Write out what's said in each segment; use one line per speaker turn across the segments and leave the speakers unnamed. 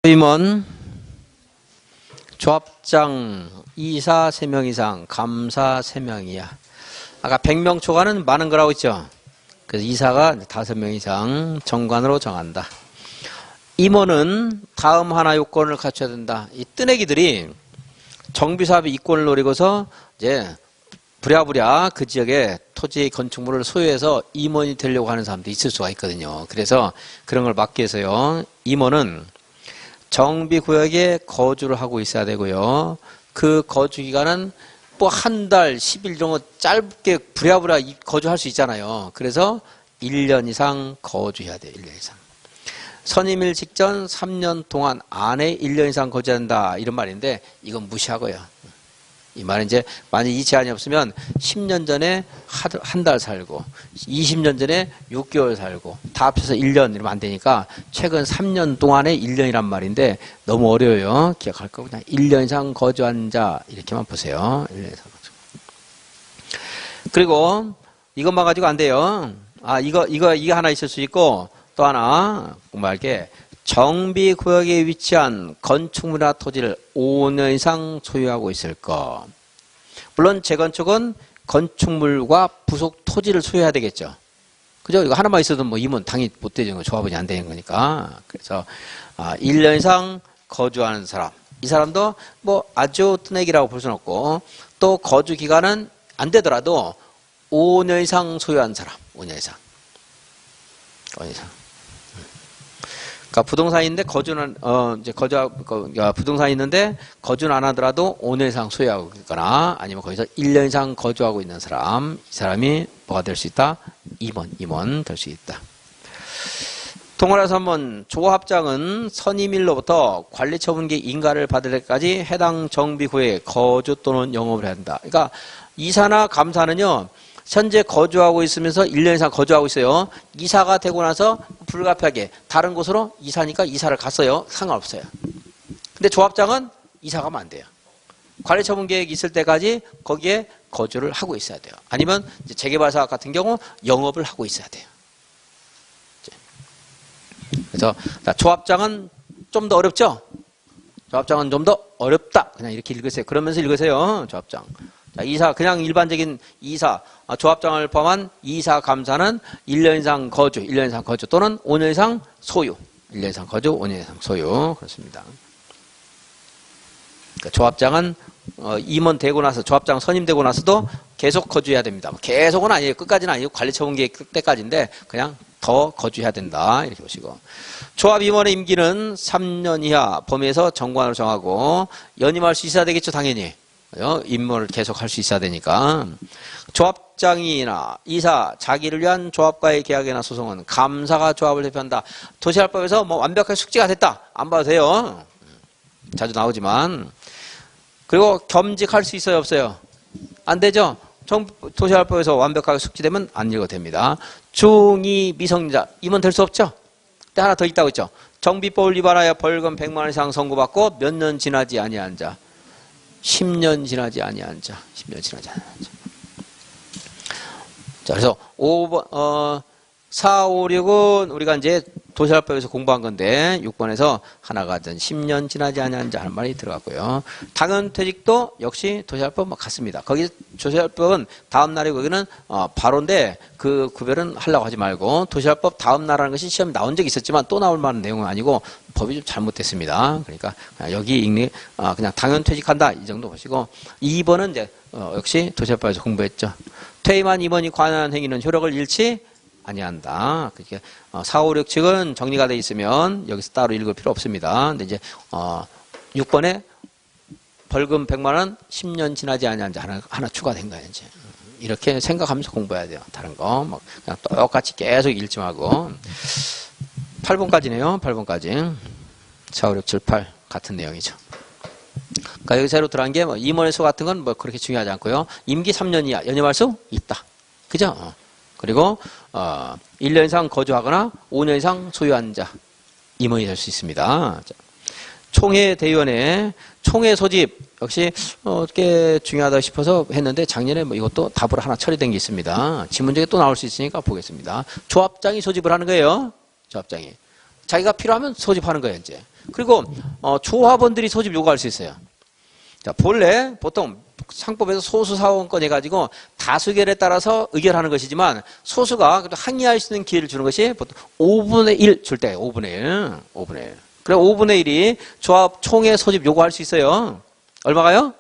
임원, 조합장, 이사 3명 이상, 감사 3명이야. 아까 100명 초과는 많은 거라고 했죠. 그래서 이사가 5명 이상 정관으로 정한다. 임원은 다음 하나 요건을 갖춰야 된다. 이 뜨내기들이 정비사업의 이권을 노리고서 이제 부랴부랴 그 지역에 토지 건축물을 소유해서 임원이 되려고 하는 사람도 있을 수가 있거든요. 그래서 그런 걸 막기 위해서요. 임원은 정비구역에 거주를 하고 있어야 되고요. 그 거주기간은 뭐 한 달, 10일 정도 짧게 부랴부랴 거주할 수 있잖아요. 그래서 1년 이상 거주해야 돼요. 1년 이상. 선임일 직전 3년 동안 안에 1년 이상 거주해야 한다. 이런 말인데 이건 무시하고요. 이 말은 이제 만약 이 제한이 없으면 10년 전에 한 달 살고 20년 전에 6개월 살고 다 합쳐서 1년 이러면 안 되니까 최근 3년 동안에 1년이란 말인데 너무 어려워요. 기억할 거 그냥 1년 이상 거주한 자 이렇게만 보세요. 1년 이상 거주. 그리고 이것만 가지고 안 돼요. 이거 하나 있을 수 있고 또 하나 말게 정비구역에 위치한 건축물이나 토지를 5년 이상 소유하고 있을 것. 물론 재건축은 건축물과 부속 토지를 소유해야 되겠죠. 그죠? 이거 하나만 있어도 뭐 임원 당연히 못 되는 거, 조합원이 안 되는 거니까. 그래서 1년 이상 거주하는 사람. 이 사람도 뭐 아주 뜨내기라고 볼 수는 없고 또 거주 기간은 안 되더라도 5년 이상 소유한 사람. 5년 이상. 5년 이상. 그러니까 부동산인데 부동산이 있는데 거주는 안 하더라도 5년 이상 소유하고 있거나 아니면 거기서 1년 이상 거주하고 있는 사람, 이 사람이 뭐가 될 수 있다? 임원 될 수 있다. 통화라서 한번 조합장은 선임일로부터 관리처분기 인가를 받을 때까지 해당 정비구역에 거주 또는 영업을 해야 한다. 그러니까 이사나 감사는요. 현재 거주하고 있으면서 1년 이상 거주하고 있어요. 이사가 되고 나서 불가피하게 다른 곳으로 이사니까 이사를 갔어요. 상관없어요. 근데 조합장은 이사 가면 안 돼요. 관리처분 계획이 있을 때까지 거기에 거주를 하고 있어야 돼요. 아니면 이제 재개발 사업 같은 경우 영업을 하고 있어야 돼요. 그래서 조합장은 좀 더 어렵죠? 조합장은 좀 더 어렵다. 그냥 이렇게 읽으세요. 그러면서 읽으세요. 조합장. 자, 이사, 그냥 일반적인 이사, 조합장을 포함한 이사, 감사는 1년 이상 거주, 1년 이상 거주 또는 5년 이상 소유. 1년 이상 거주, 5년 이상 소유. 그렇습니다. 그러니까 조합장은 임원 되고 나서, 조합장 선임되고 나서도 계속 거주해야 됩니다. 계속은 아니에요. 끝까지는 아니고 관리처분기획 때까지인데 그냥 더 거주해야 된다. 이렇게 보시고. 조합 임원의 임기는 3년 이하 범위에서 정관으로 정하고 연임할 수 있어야 되겠죠. 당연히. 임무를 계속 할 수 있어야 되니까. 조합장이나 이사, 자기를 위한 조합과의 계약이나 소송은 감사가 조합을 대표한다. 도시활법에서 뭐 완벽하게 숙지가 됐다. 안 봐도 돼요. 자주 나오지만. 그리고 겸직할 수 있어요, 없어요? 안 되죠? 도시활법에서 완벽하게 숙지되면 안 읽어도 됩니다. 중2 미성년자, 임원 될 수 없죠? 또 하나 더 있다고 했죠? 정비법을 위반하여 벌금 100만 원 이상 선고받고 몇 년 지나지 아니한 자. 10년 지나지 아니한 자. 10년 지나지 아니한 자. 자, 그래서 5번, 4, 5, 6은 우리가 이제 도시활법에서 공부한 건데 6번에서 하나가 된 10년 지나지 아니한 자 하는 말이 들어갔고요. 당연퇴직도 역시 도시활법 같습니다. 거기 도시활법은 다음 날에 거기는 바로인데 그 구별은 하려고 하지 말고 도시활법 다음 날이라는 것이 시험에 나온 적이 있었지만 또 나올 만한 내용은 아니고 법이 좀 잘못됐습니다. 그러니까 여기 읽는 그냥 당연퇴직한다 이 정도 보시고 2번은 이제 역시 도시활법에서 공부했죠. 퇴임한 임원이 관여한 행위는 효력을 잃지 아니한다. 그러니까 4, 5, 6 측은 정리가 돼 있으면 여기서 따로 읽을 필요 없습니다. 근데 이제 6번에 벌금 100만 원 10년 지나지 아니한 자 하나 추가된 거예요. 이제 이렇게 생각하면서 공부해야 돼요. 다른 거 막 그냥 똑같이 계속 읽지 말고 8번까지네요. 8번까지 4, 5, 6, 7, 8 같은 내용이죠. 그러니까 여기 새로 들어간 게 뭐 임원의 수 같은 건 뭐 그렇게 중요하지 않고요. 임기 3년 이하 연임할 수 있다. 그죠? 그리고 1년 이상 거주하거나 5년 이상 소유한 자 임원이 될 수 있습니다. 총회 대의원회 총회 소집 역시 꽤 중요하다 싶어서 했는데 작년에 뭐 이것도 답으로 하나 처리된 게 있습니다. 지문적에 또 나올 수 있으니까 보겠습니다. 조합장이 소집을 하는 거예요. 조합장이. 자기가 필요하면 소집하는 거예요, 이제. 그리고, 조합원들이 소집 요구할 수 있어요. 자, 본래, 보통 상법에서 소수 사원권 해가지고 다수결에 따라서 의결하는 것이지만 소수가 그래도 항의할 수 있는 기회를 주는 것이 보통 5분의 1 줄 때, 5분의 1. 5분의 1. 그래, 5분의 1이 조합 총회 소집 요구할 수 있어요. 얼마가요?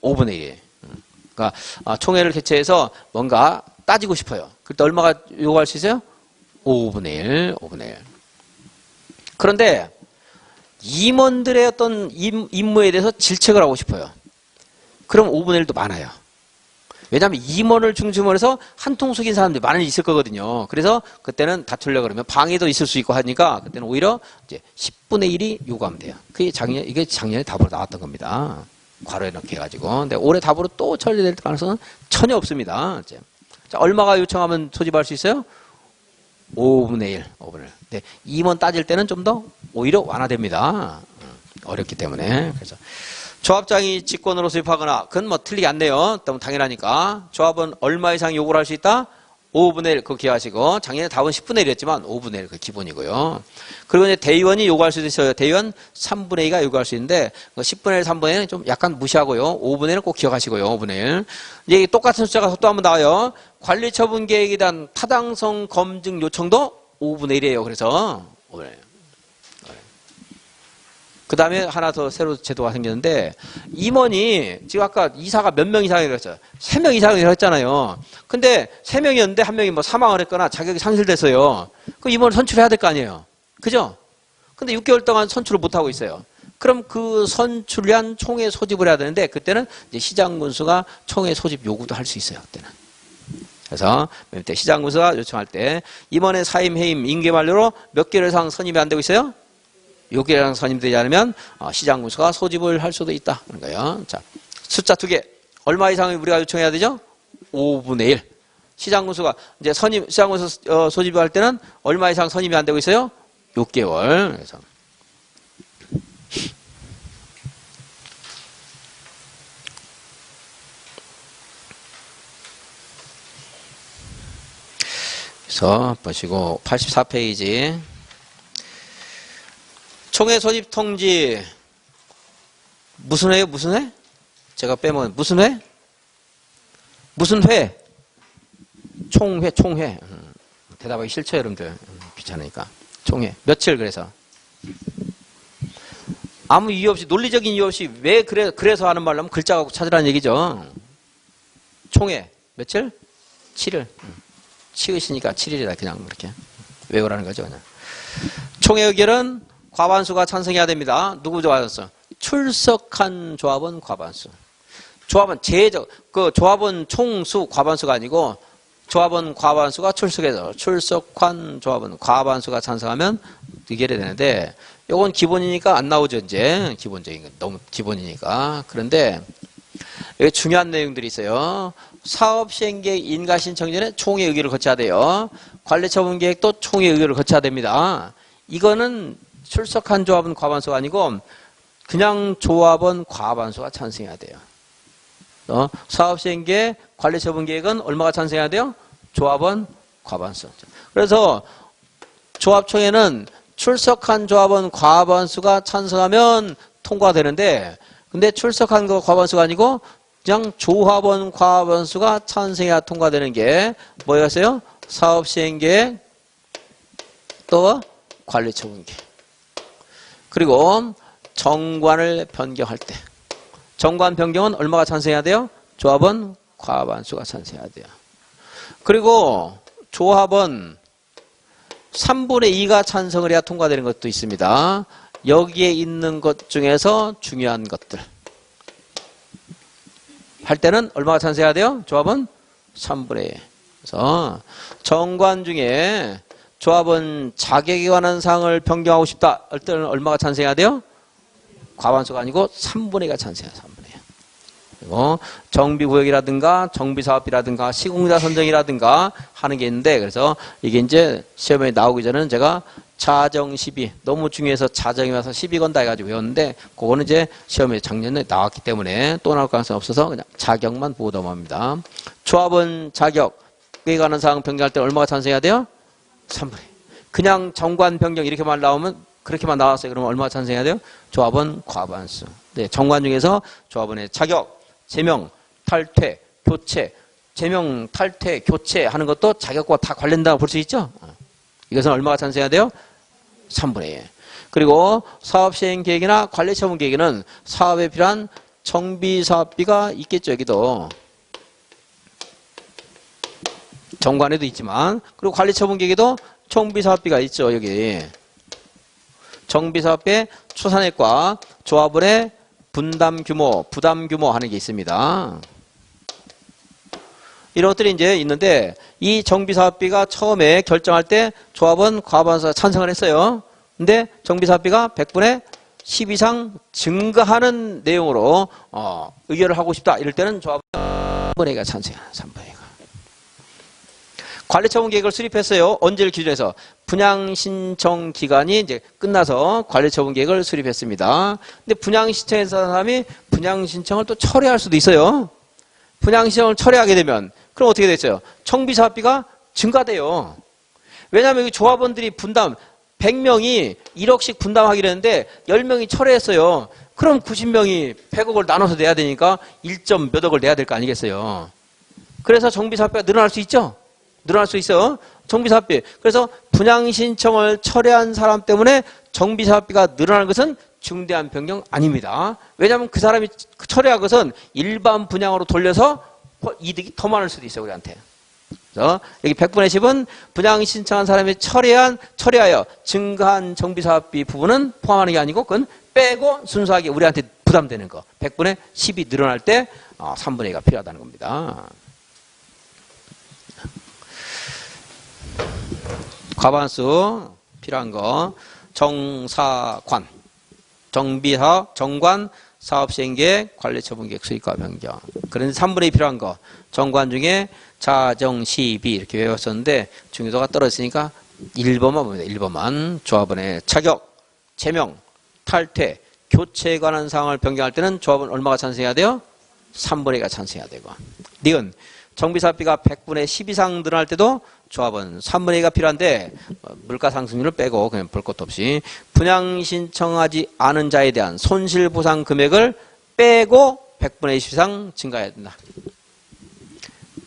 5분의 1. 그러니까, 총회를 개최해서 뭔가 따지고 싶어요. 그때 얼마가 요구할 수 있어요? 5분의 1, 5분의 1. 그런데 임원들의 어떤 임무에 대해서 질책을 하고 싶어요. 그럼 5분의 1도 많아요. 왜냐하면 임원을 중심으로 해서 한통 속인 사람들이 많이 있을 거거든요. 그래서 그때는 다투려고 그러면 방해도 있을 수 있고 하니까 그때는 오히려 이제 10분의 1이 요구하면 돼요. 이게 작년에 답으로 나왔던 겁니다. 괄호에 넣게 해가지고. 근데 올해 답으로 또 처리될 가능성은 전혀 없습니다. 이제. 자, 얼마가 요청하면 소집할 수 있어요? 5분의 1, 5분의 1. 근데 임원 따질 때는 좀 더 오히려 완화됩니다. 어렵기 때문에. 그래서 조합장이 직권으로 소집하거나, 그건 뭐 틀리지 않네요. 너무 당연하니까. 조합은 얼마 이상 요구를 할 수 있다? 5분의 1, 그거 기억하시고. 작년에 답은 10분의 1이었지만 5분의 1, 그 기본이고요. 그리고 이제 대의원이 요구할 수도 있어요. 대의원 3분의 2가 요구할 수 있는데, 10분의 1, 3분의 1은 좀 약간 무시하고요. 5분의 1은 꼭 기억하시고요. 5분의 1. 이제 똑같은 숫자가 또 한번 나와요. 관리처분 계획에 대한 타당성 검증 요청도 5분의 1이에요. 그래서 5분의 1. 그 다음에 하나 더 새로 제도가 생겼는데, 임원이 지금 아까 이사가 몇 명 이상이라고 했어요. 3명 이상이라고 했잖아요. 근데 3명이었는데 한 명이 뭐 사망을 했거나 자격이 상실됐어요. 그럼 임원을 선출해야 될 거 아니에요. 그죠? 근데 6개월 동안 선출을 못하고 있어요. 그럼 그 선출한 총회 소집을 해야 되는데, 그때는 이제 시장군수가 총회 소집 요구도 할 수 있어요. 그때는. 그래서 밑에 시장군수가 요청할 때 임원의 사임, 해임, 임기 만료로 몇 개월 이상 선임이 안 되고 있어요? 6개월 이상 선임되지 않으면 시장군수가 소집을 할 수도 있다. 그런 거예요. 자, 숫자 2개. 얼마 이상을 우리가 요청해야 되죠? 5분의 1. 시장군수가 이제 시장군수 소집할 때는 얼마 이상 선임이 안 되고 있어요? 6개월. 그래서. 그래서 보시고 84페이지. 총회 소집 통지 무슨 회요? 무슨 회? 제가 빼먹은 무슨 회? 무슨 회? 총회. 대답하기 싫죠, 여러분들. 귀찮으니까. 총회. 며칠 그래서? 아무 이유 없이, 논리적인 이유 없이 왜 그래서 하는 말로 하면 글자 갖고 찾으라는 얘기죠. 총회. 며칠? 7일. 치으시니까 7일이다. 그냥 이렇게 외우라는 거죠. 그냥. 총회 의결은 과반수가 찬성해야 됩니다. 누구 좋아졌어? 출석한 조합원 과반수. 조합원 조합원 총수 과반수가 아니고 조합원 과반수가 출석해서 출석한 조합원 과반수가 찬성하면 의결이 되는데, 요건 기본이니까 안 나오죠. 이제 기본적인 건 너무 기본이니까. 그런데 여기 중요한 내용들이 있어요. 사업시행계획 인가신청 전에 총회 의결을 거쳐야 돼요. 관리처분계획도 총회 의결을 거쳐야 됩니다. 이거는 출석한 조합원 과반수가 아니고 그냥 조합원 과반수가 찬성해야 돼요. 사업시행계획, 관리처분계획은 얼마가 찬성해야 돼요? 조합원 과반수. 그래서 조합총회는 출석한 조합원 과반수가 찬성하면 통과되는데, 근데 출석한 거 과반수가 아니고 그냥 조합원 과반수가 찬성해야 통과되는 게 뭐였어요? 사업시행계획, 또 관리처분계획. 그리고 정관을 변경할 때, 정관 변경은 얼마가 찬성해야 돼요? 조합원 과반수가 찬성해야 돼요. 그리고 조합원 3분의 2가 찬성을 해야 통과되는 것도 있습니다. 여기에 있는 것 중에서 중요한 것들 할 때는 얼마가 찬성해야 돼요? 조합원 3분의 2. 그래서 정관 중에 조합원 자격에 관한 사항을 변경하고 싶다 할 때는 얼마가 찬성해야 돼요? 과반수가 아니고 3분의 2가 찬성해요. 3분의 2. 그리고 정비구역이라든가 정비사업이라든가 시공자 선정이라든가 하는 게 있는데, 그래서 이게 이제 시험에 나오기 전에는 제가 자정 시비, 너무 중요해서 자정이 와서 시비 건다 해가지고 외웠는데, 그거는 이제 시험에 작년에 나왔기 때문에 또 나올 가능성이 없어서 그냥 자격만 보고 넘어갑니다. 조합원 자격에 관한 사항 변경할 때 얼마가 찬성해야 돼요? 3분의 2. 그냥 정관 변경 이렇게만 나오면 그렇게만 나왔어요. 그러면 얼마 찬성해야 돼요? 조합원 과반수. 네, 정관 중에서 조합원의 자격, 제명, 탈퇴, 교체, 제명, 탈퇴, 교체 하는 것도 자격과 다 관련된다고 볼 수 있죠? 이것은 얼마가 찬성해야 돼요? 3분의 1. 그리고 사업시행 계획이나 관리처분 계획에는 사업에 필요한 정비사업비가 있겠죠, 여기도. 정관에도 있지만. 그리고 관리처분 계획에도 정비사업비가 있죠, 여기. 정비사업비의 추산액과 조합원의 분담 규모, 부담 규모 하는 게 있습니다. 이런 것들이 이제 있는데, 이 정비사업비가 처음에 결정할 때 조합원 과반수가 찬성을 했어요. 근데 정비사업비가 100분의 10 이상 증가하는 내용으로 의결을 하고 싶다. 이럴 때는 조합원 3분의 2가 찬성해요. 3분의 2가. 관리처분 계획을 수립했어요. 언제를 기준해서 분양 신청 기간이 이제 끝나서 관리처분 계획을 수립했습니다. 근데 분양 신청한 사람이 분양 신청을 또 철회할 수도 있어요. 분양 신청을 철회하게 되면 그럼 어떻게 됐어요? 정비사업비가 증가돼요. 왜냐하면 조합원들이 분담 100명이 1억씩 분담하기로 했는데 10명이 철회했어요. 그럼 90명이 100억을 나눠서 내야 되니까 1점 몇 억을 내야 될 거 아니겠어요. 그래서 정비사업비가 늘어날 수 있죠. 늘어날 수 있어요. 정비사업비. 그래서 분양 신청을 철회한 사람 때문에 정비사업비가 늘어나는 것은 중대한 변경 아닙니다. 왜냐하면 그 사람이 철회한 것은 일반 분양으로 돌려서 이득이 더 많을 수도 있어요, 우리한테. 그래서 여기 100분의 10은 분양 신청한 사람이 철회하여 증가한 정비사업비 부분은 포함하는 게 아니고 그건 빼고 순수하게 우리한테 부담되는 거. 100분의 10이 늘어날 때 3분의 2가 필요하다는 겁니다. 과반수 필요한 거 정사관, 정비사업, 정관, 사업시행계획, 관리처분계획, 수익과 변경. 그런데 3분의 2 필요한 거 정관 중에 자정시비 이렇게 외웠었는데 중요도가 떨어지니까 1번만 봅니다. 1번만. 조합원의 자격, 제명, 탈퇴, 교체에 관한 사항을 변경할 때는 조합원 얼마가 찬성해야 돼요? 3분의 2가 찬성해야 되고. 니은 정비사업비가 100분의 10 이상 늘어날 때도 조합은 3분의 2가 필요한데 물가 상승률을 빼고 그냥 볼 것도 없이 분양 신청하지 않은 자에 대한 손실보상 금액을 빼고 100분의 20 이상 증가해야 된다.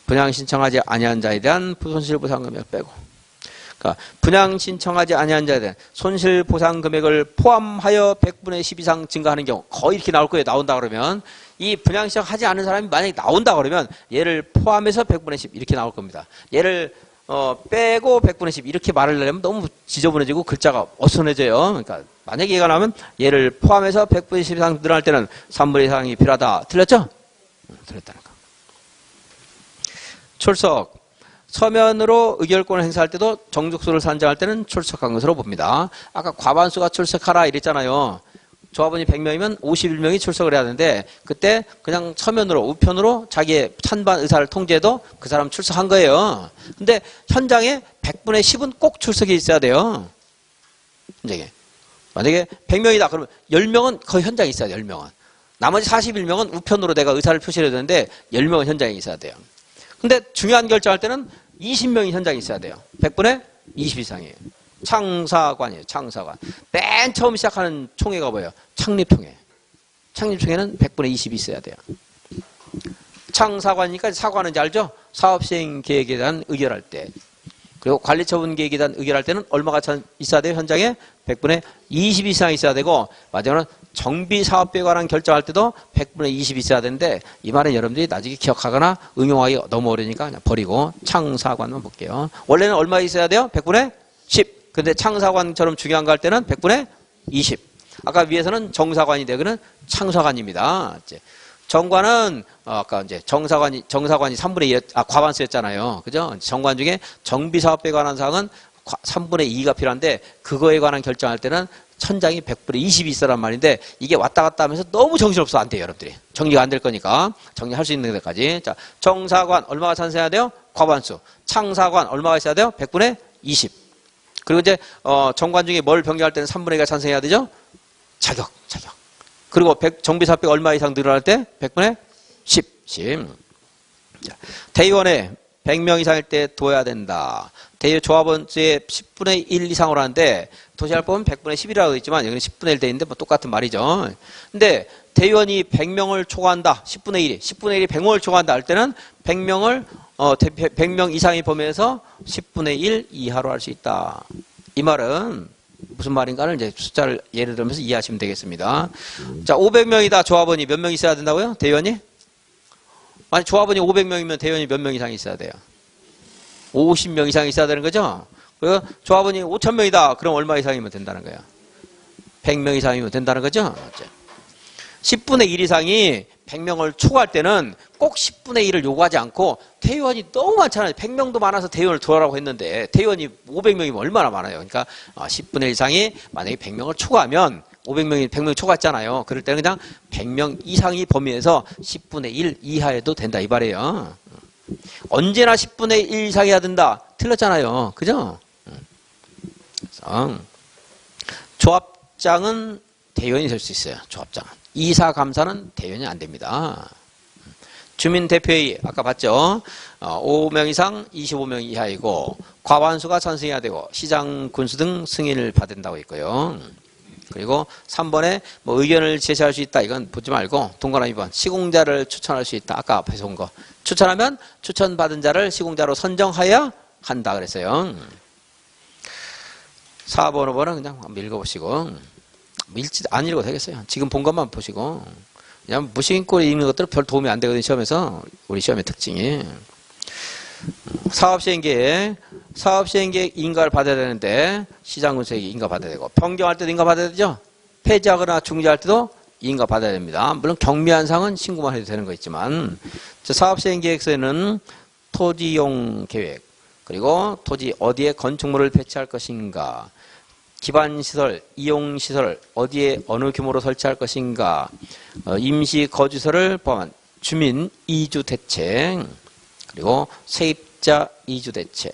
분양 신청하지 아니한 자에 대한 손실보상 금액을 빼고. 그러니까 분양 신청하지 아니한 자에 대한 손실보상 금액을 포함하여 100분의 10 이상 증가하는 경우 거의 이렇게 나올 거예요. 나온다 그러면 이 분양 신청하지 않은 사람이 만약에 나온다 그러면 얘를 포함해서 100분의 10 이렇게 나올 겁니다. 얘를 빼고 100분의 10 이렇게 말을 하려면 너무 지저분해지고 글자가 어수선해져요. 그러니까 만약에 얘가 나오면 얘를 포함해서 100분의 10 이상 늘어날 때는 3분의 2 이상이 필요하다. 틀렸죠? 틀렸다는 거. 출석. 서면으로 의결권을 행사할 때도 정족수를 산정할 때는 출석한 것으로 봅니다. 아까 과반수가 출석하라 이랬잖아요. 조합원이 100명이면 51명이 출석을 해야 되는데 그때 그냥 서면으로 우편으로 자기의 찬반 의사를 통지해도 그 사람 출석한 거예요. 근데 현장에 100분의 10은 꼭 출석이 있어야 돼요. 현장에. 만약에 100명이다 그러면 10명은 거의 현장에 있어야 돼요. 10명은. 나머지 41명은 우편으로 내가 의사를 표시해야 되는데 10명은 현장에 있어야 돼요. 근데 중요한 결정할 때는 20명이 현장에 있어야 돼요. 100분의 20 이상이에요. 창사관이에요. 창사관. 맨 처음 시작하는 총회가 뭐예요? 창립총회. 창립총회는 100분의 20이 있어야 돼요. 창사관이니까 사관인지 알죠? 사업시행 계획에 대한 의결할 때. 그리고 관리처분 계획에 대한 의결할 때는 얼마가 있어야 돼요? 현장에 100분의 20 이상 있어야 되고 마지막으로 정비사업비에 관한 결정할 때도 100분의 20 있어야 되는데 이 말은 여러분들이 나중에 기억하거나 응용하기 너무 어려우니까 그냥 버리고 창사관만 볼게요. 원래는 얼마 있어야 돼요? 100분의 10. 근데 창사관처럼 중요한 거 할 때는 100분의 20. 아까 위에서는 정사관이 되고는 창사관입니다. 정관은 아까 이제 정사관이 3분의 2 과반수였잖아요. 그죠? 정관 중에 정비사업비에 관한 사항은 3분의 2가 필요한데 그거에 관한 결정할 때는 천장이 100분의 20이 있어란 말인데 이게 왔다 갔다 하면서 너무 정신없어 안 돼요, 여러분들이. 정리가 안 될 거니까 정리할 수 있는 데까지. 자, 정사관 얼마가 찬성해야 돼요? 과반수. 창사관 얼마가 있어야 돼요? 100분의 20. 그리고 이제 정관 중에 뭘 변경할 때는 3분의 2가 찬성해야 되죠? 자격. 그리고 정비사업비 얼마 이상 늘어날 때 100분의 10. 자, 대의원의 100명 이상일 때 둬야 된다. 대여 조합원수의 10분의 1 이상으로 하는데 도시할법은 100분의 10이라고 했지만 여기는 10분의 1 돼 있는데 뭐 똑같은 말이죠. 근데 대의원이 100명을 초과한다. 10분의 1이 100명을 초과한다 할 때는 100명 이상의 범위에서 10분의 1 이하로 할 수 있다. 이 말은 무슨 말인가를 이제 숫자를 예를 들면서 이해하시면 되겠습니다. 자, 500명이다. 조합원이 몇 명 있어야 된다고요? 대의원이? 만약 조합원이 500명이면 대의원이 몇 명 이상 있어야 돼요? 50명 이상 있어야 되는 거죠? 그리고 조합원이 5,000명이다. 그럼 얼마 이상이면 된다는 거예요? 100명 이상이면 된다는 거죠? 10분의 1 이상이 100명을 초과할 때는 꼭 10분의 1을 요구하지 않고 대의원이 너무 많잖아요. 100명도 많아서 대의원을 두라고 했는데 대의원이 500명이면 얼마나 많아요. 그러니까 10분의 1 이상이 만약에 100명을 초과하면 500명이 100명 초과했잖아요. 그럴 때는 그냥 100명 이상이 범위에서 10분의 1 이하에도 된다 이 말이에요. 언제나 10분의 1 이상 해야 된다. 틀렸잖아요. 그죠? 그래서 조합장은 대의원이 될 수 있어요. 조합장은. 이사 감사는 대의원이 안 됩니다. 주민대표회의 아까 봤죠? 5명 이상 25명 이하이고 과반수가 찬성해야 되고 시장 군수 등 승인을 받는다고 있고요. 그리고 3번에 뭐 의견을 제시할 수 있다. 이건 보지 말고 동그라미 2번 시공자를 추천할 수 있다. 아까 앞에서 온 거. 추천하면 추천받은 자를 시공자로 선정하여야 한다 그랬어요. 4번, 5번은 그냥 한번 읽어보시고 안 읽어도 되겠어요. 지금 본 것만 보시고 그냥 무심코에 읽는 것들은 별 도움이 안 되거든요. 시험에서. 우리 시험의 특징이. 사업시행계획 인가를 받아야 되는데 시장군수에게 인가 받아야 되고 변경할 때도 인가 받아야 되죠. 폐지하거나 중지할 때도 인가 받아야 됩니다. 물론 경미한 사항은 신고만 해도 되는 거 있지만 사업시행계획서에는 토지용 계획 그리고 토지 어디에 건축물을 배치할 것인가 기반시설, 이용시설 어디에 어느 규모로 설치할 것인가 임시거주소를 포함한 주민 이주 대책 그리고 세입자 이주 대책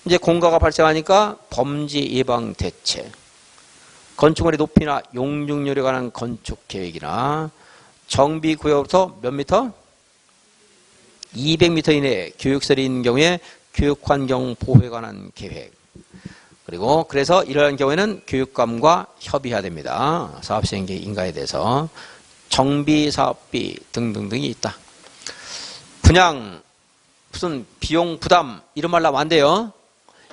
이제 공가가 발생하니까 범죄 예방 대책 건축물의 높이나 용적률에 관한 건축 계획이나 정비구역부터 몇 미터? 200m 이내 교육설이 있는 경우에 교육환경 보호에 관한 계획 그리고 그래서 이러한 경우에는 교육감과 협의해야 됩니다. 사업시행계획 인가에 대해서 정비, 사업비 등등등이 있다. 그냥 무슨 비용 부담 이런 말 나오면 안 돼요.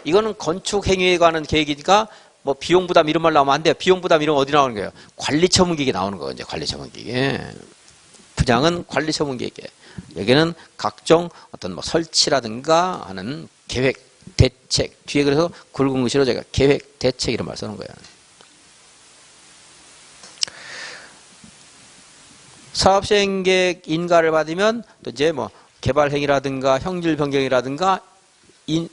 이거는 건축행위에 관한 계획이니까 뭐 비용 부담 이런 말 나오면 안 돼요. 비용 부담 이런 거 어디 나오는 거예요? 관리처분계획에 나오는 거예요. 이제 관리처분계획에. 분양은 관리처분계획에. 여기는 각종 어떤 뭐 설치라든가 하는 계획, 대책. 뒤에 그래서 굵은 글씨로 제가 계획, 대책 이런 말 쓰는 거예요. 사업시행계획 인가를 받으면 또 이제 뭐 개발행위라든가 형질 변경이라든가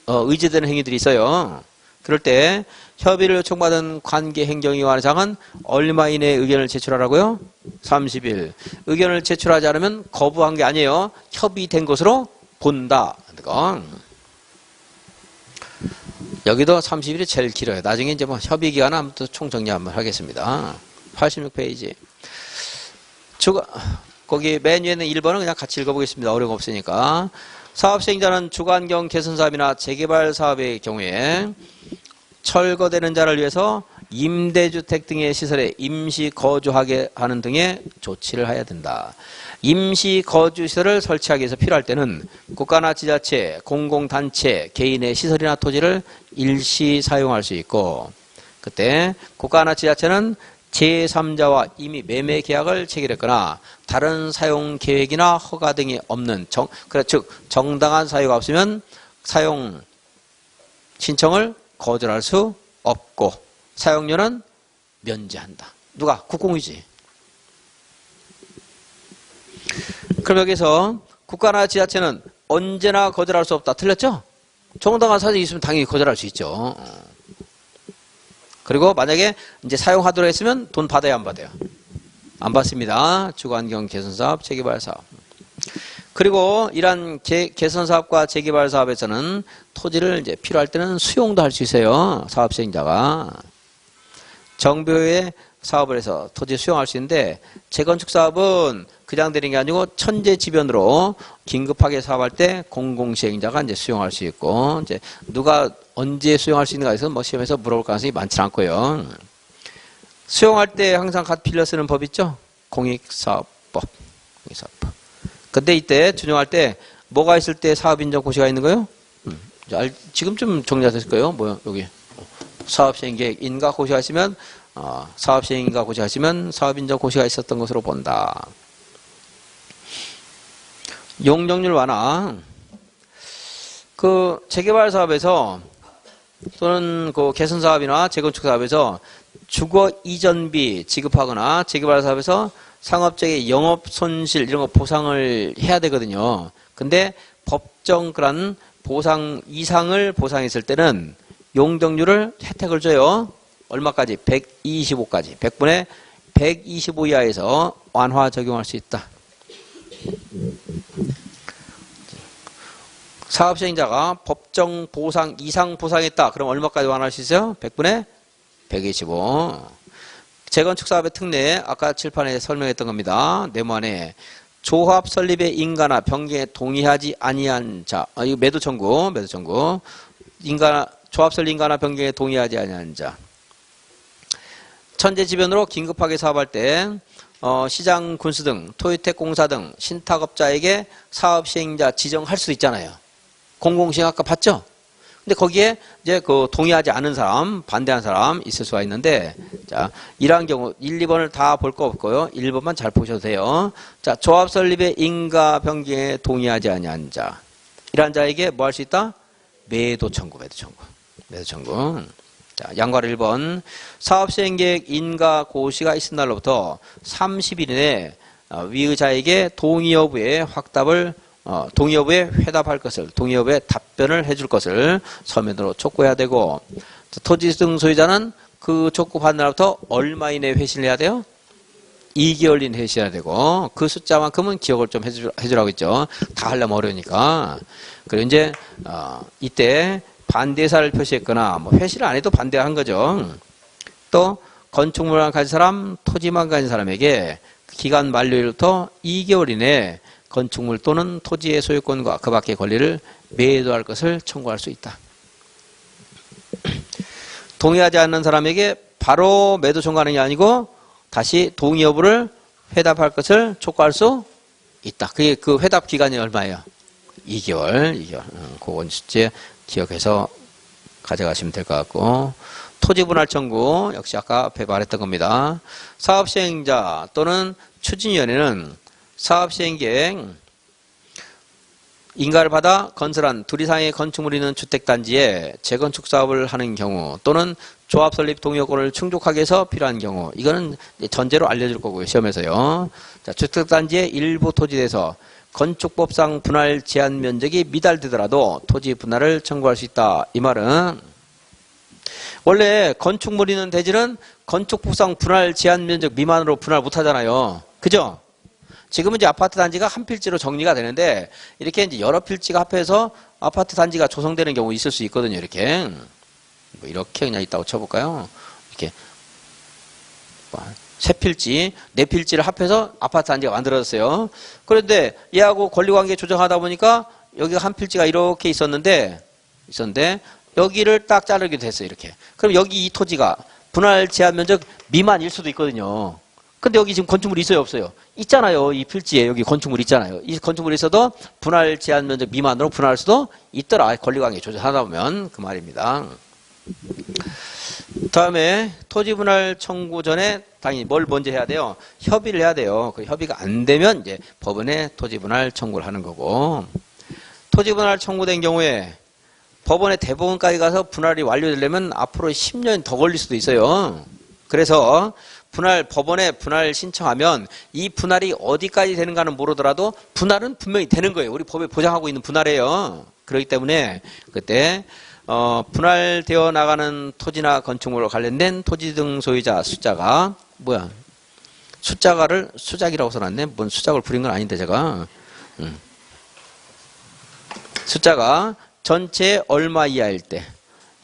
의제되는 행위들이 있어요. 그럴 때 협의를 요청받은 관계행정위원장은 얼마 이내에 의견을 제출하라고요? 30일. 의견을 제출하지 않으면 거부한 게 아니에요. 협의된 것으로 본다. 여기도 30일이 제일 길어요. 나중에 이제 뭐 협의기간 한번 총정리 한번 하겠습니다. 86페이지. 거기 맨 위에는 1번은 그냥 같이 읽어보겠습니다. 어려움 없으니까. 사업시행자는 주관경 개선사업이나 재개발 사업의 경우에 철거되는 자를 위해서 임대주택 등의 시설에 임시 거주하게 하는 등의 조치를 해야 된다. 임시 거주시설을 설치하기 위해서 필요할 때는 국가나 지자체, 공공단체, 개인의 시설이나 토지를 일시 사용할 수 있고 그때 국가나 지자체는 제3자와 이미 매매 계약을 체결했거나 다른 사용 계획이나 허가 등이 없는 즉 정당한 사유가 없으면 사용 신청을 거절할 수 없고 사용료는 면제한다. 누가? 국공유지. 그럼 여기서 국가나 지자체는 언제나 거절할 수 없다. 틀렸죠? 정당한 사정이 있으면 당연히 거절할 수 있죠. 그리고 만약에 이제 사용하도록 했으면 돈 받아야 안 받아요? 안 받습니다. 주관경 개선사업, 재개발사업. 그리고 이러한 개선사업과 재개발사업에서는 토지를 이제 필요할 때는 수용도 할 수 있어요. 사업시행자가. 정비후에 사업을 해서 토지 수용할 수 있는데 재건축 사업은 그냥 되는 게 아니고 천재지변으로 긴급하게 사업할 때 공공시행자가 이제 수용할 수 있고 이제 누가 언제 수용할 수 있는가 해서 뭐 시험에서 물어볼 가능성이 많지 않고요. 수용할 때 항상 빌려 쓰는 법 있죠? 공익사업법. 공익사업법. 근데 이때 준용할 때 뭐가 있을 때 사업인정고시가 있는 거예요? 지금 좀 정리하셨을 거예요. 뭐요? 여기 사업시행계획 인가 고시가 있으면 사업시행인가 고시가 있으면 사업인정고시가 있었던 것으로 본다. 용적률 완화. 그 재개발 사업에서 또는 그 개선 사업이나 재건축 사업에서 주거 이전비 지급하거나 재개발 사업에서 상업적인 영업 손실 이런 거 보상을 해야 되거든요. 근데 법정 그런 보상 이상을 보상했을 때는 용적률을 혜택을 줘요. 얼마까지? 125까지. 100분의 125 이하에서 완화 적용할 수 있다. 사업시행자가 법정 보상 이상 보상했다. 그럼 얼마까지 완화할 수 있어요? 100분의 125. 재건축 사업의 특례 아까 칠판에 설명했던 겁니다. 네모안에 조합 설립의 인가나 변경에 동의하지 아니한 자. 이거 매도 청구. 조합 설립 인가나 변경에 동의하지 아니한 자. 천재지변으로 긴급하게 사업할 때 시장 군수 등 토유택 공사 등 신탁업자에게 사업 시행자 지정할 수 있잖아요. 공공시행 아까 봤죠? 근데 거기에 이제 그 동의하지 않은 사람, 반대한 사람 있을 수가 있는데, 자, 이러한 경우 1, 2번을 다 볼 거 없고요. 1번만 잘 보셔도 돼요. 자, 조합 설립의 인가 변경에 동의하지 아니한 자. 이러한 자에게 뭐 할 수 있다? 매도 청구. 자, 양괄호 1번. 사업시행계획 인가 고시가 있은 날로부터 30일 이내에 위의자에게 동의 여부에 동의 여부에 회답할 것을, 동의 여부에 답변을 해줄 것을 서면으로 촉구해야 되고, 토지 등 소유자는 그 촉구 받는 날부터 얼마 이내에 회신을 해야 돼요? 2개월 이내에 회신해야 되고, 그 숫자만큼은 기억을 좀 해주라고 했죠. 다 하려면 어려우니까. 그리고 이제, 이때 반대사를 표시했거나, 뭐 회신을 안 해도 반대한 거죠. 또, 건축물만 가진 사람, 토지만 가진 사람에게 기간 만료일부터 2개월 이내에 건축물 또는 토지의 소유권과 그 밖의 권리를 매도할 것을 청구할 수 있다. 동의하지 않는 사람에게 바로 매도 청구하는 게 아니고 다시 동의 여부를 회답할 것을 촉구할 수 있다. 그게 그 회답 기간이 얼마예요? 2개월. 그건 실제 기억해서 가져가시면 될 것 같고, 토지 분할 청구 역시 아까 앞에 말했던 겁니다. 사업 시행자 또는 추진위원회는 사업시행계획 인가를 받아 건설한 둘 이상의 건축물이 있는 주택단지에 재건축 사업을 하는 경우 또는 조합 설립 동의요건을 충족하게 해서 필요한 경우, 이거는 전제로 알려줄 거고요. 시험에서요. 자, 주택단지의 일부 토지에서 건축법상 분할 제한 면적이 미달되더라도 토지 분할을 청구할 수 있다. 이 말은 원래 건축물이 있는 대지는 건축법상 분할 제한 면적 미만으로 분할 못하잖아요. 그죠? 지금은 이제 아파트 단지가 한 필지로 정리가 되는데, 이렇게 이제 여러 필지가 합해서 아파트 단지가 조성되는 경우 있을 수 있거든요. 이렇게. 뭐 이렇게 그냥 있다고 쳐볼까요? 이렇게. 세 필지, 네 필지를 합해서 아파트 단지가 만들어졌어요. 그런데 얘하고 권리관계 조정하다 보니까 여기가 한 필지가 이렇게 있었는데, 여기를 딱 자르게 됐어요. 이렇게. 그럼 여기 이 토지가 분할 제한 면적 미만일 수도 있거든요. 근데 여기 지금 건축물이 있어요, 없어요? 있잖아요. 이 필지에 여기 건축물이 있잖아요. 이 건축물이 있어도 분할 제한 면적 미만으로 분할할 수도 있더라. 권리관계 조정하다 보면 그 말입니다. 다음에 토지 분할 청구 전에 당연히 뭘 먼저 해야 돼요? 협의를 해야 돼요. 그 협의가 안 되면 이제 법원에 토지 분할 청구를 하는 거고, 토지 분할 청구된 경우에 법원에 대법원까지 가서 분할이 완료되려면 앞으로 10년 더 걸릴 수도 있어요. 그래서 법원에 분할 신청하면 이 분할이 어디까지 되는가는 모르더라도 분할은 분명히 되는 거예요. 우리 법에 보장하고 있는 분할이에요. 그렇기 때문에 그때 분할되어 나가는 토지나 건축물과 관련된 토지 등 소유자 숫자가 숫자가를 수작이라고 써놨네. 뭔 수작을 부린 건 아닌데 제가. 숫자가 전체 얼마 이하일 때,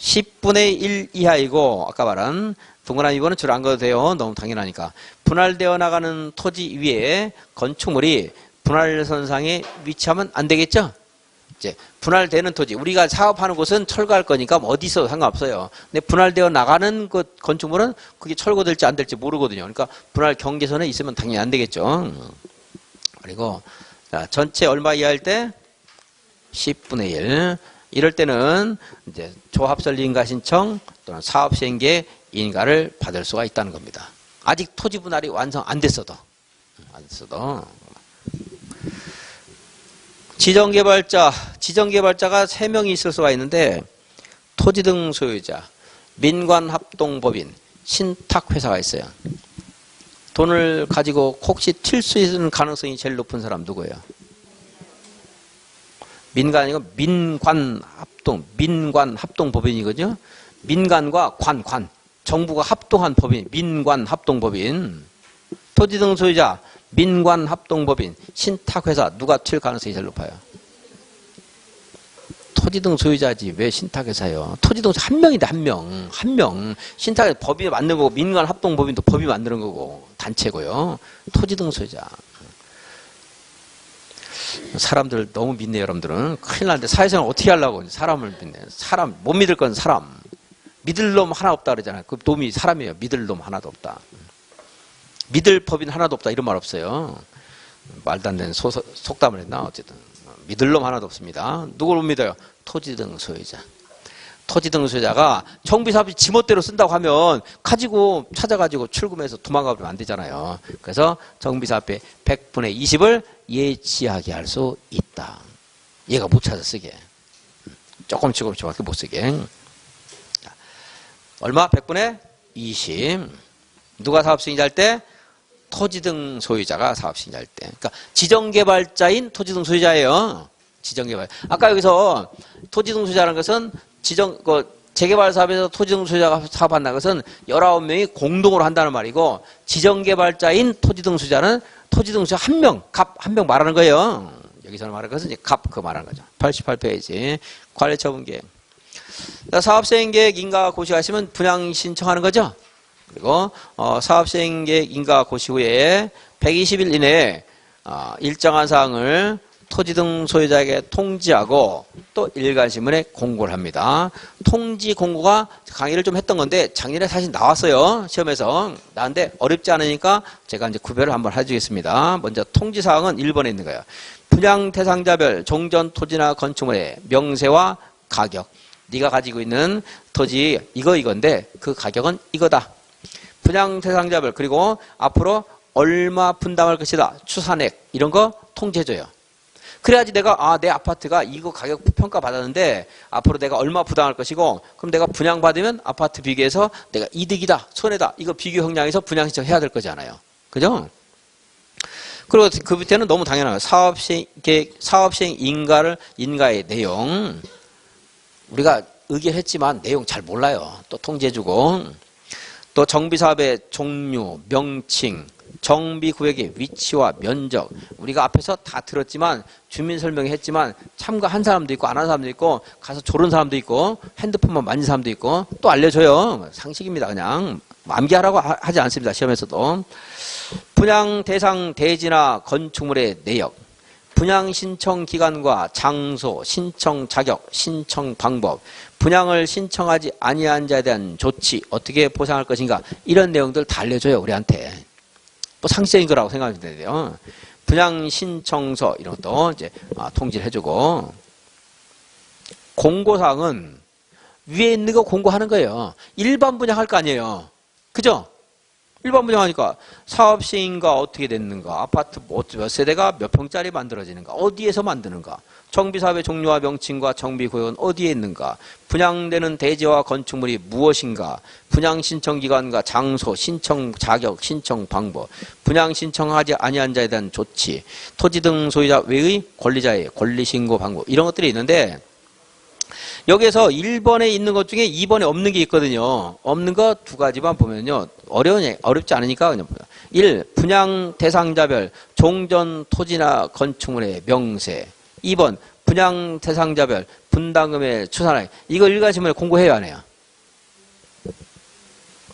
10분의 1 이하이고 아까 말한 동그라미 2번은 줄 안 그어도 돼요. 너무 당연하니까. 분할되어 나가는 토지 위에 건축물이 분할선상에 위치하면 안 되겠죠? 이제 분할되는 토지, 우리가 사업하는 곳은 철거할 거니까 뭐 어디 있어도 상관없어요. 근데 분할되어 나가는 것 건축물은 그게 철거될지 안 될지 모르거든요. 그러니까 분할 경계선에 있으면 당연히 안 되겠죠. 그리고 자, 전체 얼마 이하일 때 10분의 1. 이럴 때는 이제 조합설립 인가 신청 또는 사업시행계 인가를 받을 수가 있다는 겁니다. 아직 토지 분할이 완성 안 됐어도. 지정개발자가 3명이 있을 수가 있는데 토지 등 소유자, 민관합동법인, 신탁회사가 있어요. 돈을 가지고 혹시 튈 수 있는 가능성이 제일 높은 사람 누구예요? 민관이고 민관합동법인이거든요. 민간과 관. 정부가 합동한 법인, 민관합동법인. 토지 등 소유자, 민관합동법인, 신탁회사 누가 튈 가능성이 제일 높아요? 토지 등 소유자지 왜 신탁회사예요? 토지 등 한 명인데 한 명. 신탁회사 법이 만든 거고 민관합동법인도 법이 만드는 거고 단체고요. 토지 등 소유자. 사람들 너무 믿네요, 여러분들은. 큰일 나는데 사회생활 어떻게 하려고 사람을 믿네. 사람 못 믿을 건 사람. 믿을 놈 하나 없다 그러잖아요. 그 놈이 사람이에요. 믿을 놈 하나도 없다. 믿을 법인 하나도 없다 이런 말 없어요. 말도 안 되는 속담을 했나 어쨌든 믿을 놈 하나도 없습니다. 누굴 못 믿어요? 토지 등 소유자. 토지 등 소유자가 정비사업이 지멋대로 쓴다고 하면 가지고 찾아가지고 출금해서 도망가면 안 되잖아요. 그래서 정비사업의 100분의 20을 예치하게 할 수 있다. 얘가 못 찾아 쓰게. 조금씩밖에 못 쓰게. 얼마? 100분의 20. 누가 사업승인자 할 때? 토지 등 소유자가 사업승인자 할 때. 그러니까 지정개발자인 토지 등 소유자예요. 지정개발. 아까 여기서 토지 등 소유자라는 것은 재개발 사업에서 토지 등 소유자가 사업한다는 것은 19명이 공동으로 한다는 말이고, 지정개발자인 토지 등 소유자는 토지 등 소유자 한 명, 갑 한 명 말하는 거예요. 여기서는 말하는 것은 이제 갑 그 말하는 거죠. 88페이지. 관리처분계획. 사업시행계획 인가 고시하시면 분양 신청하는 거죠. 그리고 사업시행계획 인가 고시 후에 120일 이내에 일정한 사항을 토지 등 소유자에게 통지하고 또 일간신문에 공고를 합니다. 통지 공고가 강의를 좀 했던 건데 작년에 사실 나왔어요. 시험에서. 나왔는데 어렵지 않으니까 제가 이제 구별을 한번 해주겠습니다. 먼저 통지사항은 1번에 있는 거예요. 분양 대상자별 종전 토지나 건축물의 명세와 가격. 네가 가지고 있는 토지 이건데 그 가격은 이거다. 분양 대상자별 그리고 앞으로 얼마 분담할 것이다. 추산액 이런 거 통지해줘요. 그래야지 내가 내 아파트가 이거 가격 평가 받았는데 앞으로 내가 얼마 부담할 것이고 그럼 내가 분양받으면 아파트 비교해서 내가 이득이다. 손해다. 이거 비교 형량에서 분양 신청해야 될 거잖아요. 그죠? 그리고 그 밑에는 너무 당연한 거예요. 사업시행 인가의 내용. 우리가 의결했지만 내용 잘 몰라요. 또 통지해주고 또 정비사업의 종류, 명칭, 정비구역의 위치와 면적 우리가 앞에서 다 들었지만 주민설명회 했지만 참가한 사람도 있고 안 한 사람도 있고 가서 조른 사람도 있고 핸드폰만 만진 사람도 있고 또 알려줘요. 상식입니다. 그냥 암기하라고 하지 않습니다. 시험에서도. 분양 대상 대지나 건축물의 내역 분양 신청 기간과 장소, 신청 자격, 신청 방법, 분양을 신청하지 아니한 자에 대한 조치, 어떻게 보상할 것인가 이런 내용들 다 알려줘요. 우리한테. 뭐 상식적인 거라고 생각하면 돼요. 분양 신청서 이런 것도 이제 통지를 해주고 공고사항은 위에 있는 거 공고하는 거예요. 일반 분양할 거 아니에요. 그죠? 일반 분양하니까 사업시행인가 어떻게 됐는가, 아파트 몇 세대가 몇 평짜리 만들어지는가, 어디에서 만드는가, 정비사업의 종류와 명칭과 정비구역은 어디에 있는가, 분양되는 대지와 건축물이 무엇인가, 분양 신청 기간과 장소, 신청 자격, 신청 방법, 분양 신청하지 아니한 자에 대한 조치, 토지 등 소유자 외의 권리자의 권리신고 방법 이런 것들이 있는데 여기에서 1번에 있는 것 중에 2번에 없는 게 있거든요. 없는 거 두 가지만 보면요. 어렵지 않으니까 그냥 1. 분양 대상자별 종전 토지나 건축물의 명세. 2번 분양 대상자별 분담금의 추산액. 이거 일간신문에 공고해요, 안 해요?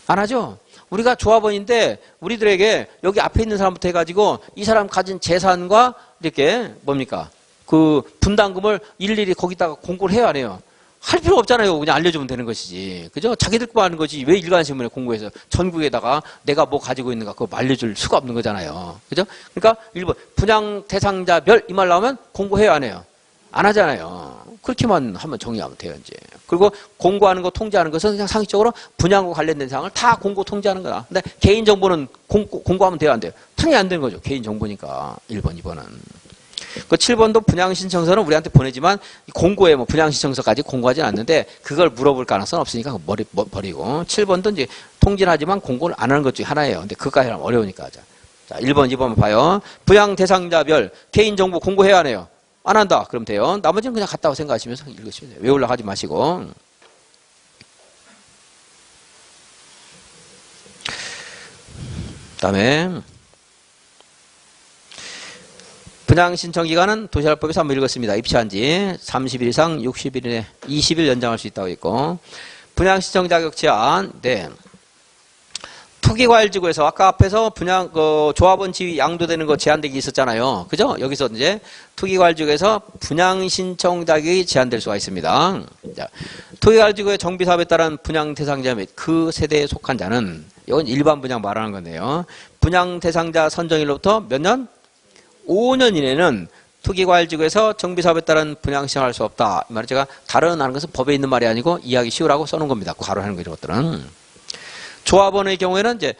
안 하죠? 우리가 조합원인데 우리들에게 여기 앞에 있는 사람부터 해가지고 이 사람 가진 재산과 이렇게 뭡니까? 그 분담금을 일일이 거기다가 공고를 해요, 안 해요? 할 필요 없잖아요. 그냥 알려주면 되는 것이지. 그죠? 자기들만 하는 거지. 왜 일간신문에 공고해서 전국에다가 내가 뭐 가지고 있는가 그거 알려줄 수가 없는 거잖아요. 그죠? 그러니까 1번 분양 대상자별 이 말 나오면 공고해요, 안 해요? 안 하잖아요. 그렇게만 하면 정리하면 돼요, 이제. 그리고 공고하는 거 통지하는 것은 그냥 상식적으로 분양과 관련된 사항을 다 공고 통지하는 거다. 근데 개인정보는 공고하면 돼요, 안 돼요? 당연히 안 되는 거죠. 개인정보니까. 1번, 2번은. 그 7번도 분양신청서는 우리한테 보내지만 공고에 뭐 분양신청서까지 공고하진 않는데 그걸 물어볼 가능성은 없으니까 버리고 7번도 이제 통지는 하지만 공고를 안 하는 것 중에 하나예요. 근데 그까지 하면 어려우니까. 자, 1번, 2번 봐요. 분양 대상자별 개인정보 공고해야 하네요. 안 한다. 그럼 돼요. 나머지는 그냥 같다고 생각하시면서 읽으시면 돼요. 외우려고 하지 마시고. 그다음에 분양신청기간은 도시활법에서 한번 읽었습니다. 입시한 지 30일 이상 60일에 20일 연장할 수 있다고 있고 분양신청 자격 제한. 네. 투기과열지구에서 아까 앞에서 분양 조합원 지위 양도되는 거 제한되기 있었잖아요. 그죠? 여기서 이제 투기과열지구에서 분양신청 자격이 제한될 수가 있습니다. 자, 투기과열지구의 정비사업에 따른 분양 대상자 및 그 세대에 속한 자는 이건 일반 분양 말하는 건데요. 분양 대상자 선정일로부터 몇 년? 5년 이내는 투기과열지구에서 정비사업에 따른 분양신청할 수 없다. 이 말은 제가 다른 하는 것은 법에 있는 말이 아니고 이해하기 쉬우라고 써놓은 겁니다. 괄호 하는 거 이런 것들은. 조합원의 경우에는 이제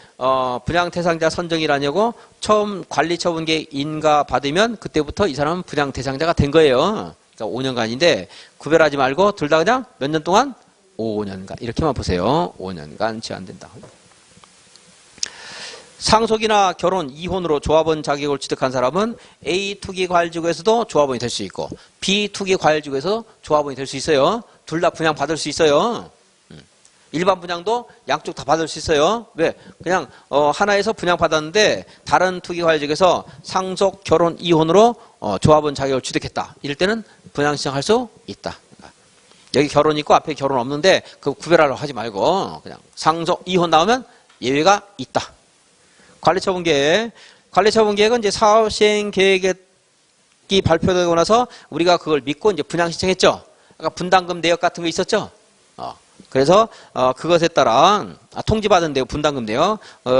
분양 대상자 선정이라냐고 처음 관리처분계 인가 받으면 그때부터 이 사람은 분양 대상자가 된 거예요. 그러니까 5년간인데 구별하지 말고 둘 다 그냥 몇 년 동안 5년간 이렇게만 보세요. 5년간 제한된다. 상속이나 결혼, 이혼으로 조합원 자격을 취득한 사람은 A 투기과열지구에서도 조합원이 될 수 있고 B 투기과열지구에서 조합원이 될 수 있어요. 둘 다 분양 받을 수 있어요. 일반 분양도 양쪽 다 받을 수 있어요. 왜? 그냥 하나에서 분양 받았는데 다른 투기과열지구에서 상속, 결혼, 이혼으로 조합원 자격을 취득했다. 이럴 때는 분양 신청할 수 있다. 여기 결혼 있고 앞에 결혼 없는데 그 구별하려고 하지 말고 그냥 상속, 이혼 나오면 예외가 있다. 관리처분계획. 관리처분계획은 이제 사업시행 계획이 발표되고 나서 우리가 그걸 믿고 이제 분양 신청했죠. 그러니까 분담금 내역 같은 거 있었죠. 그래서 그것에 따라 통지받은 내역, 분담금 내역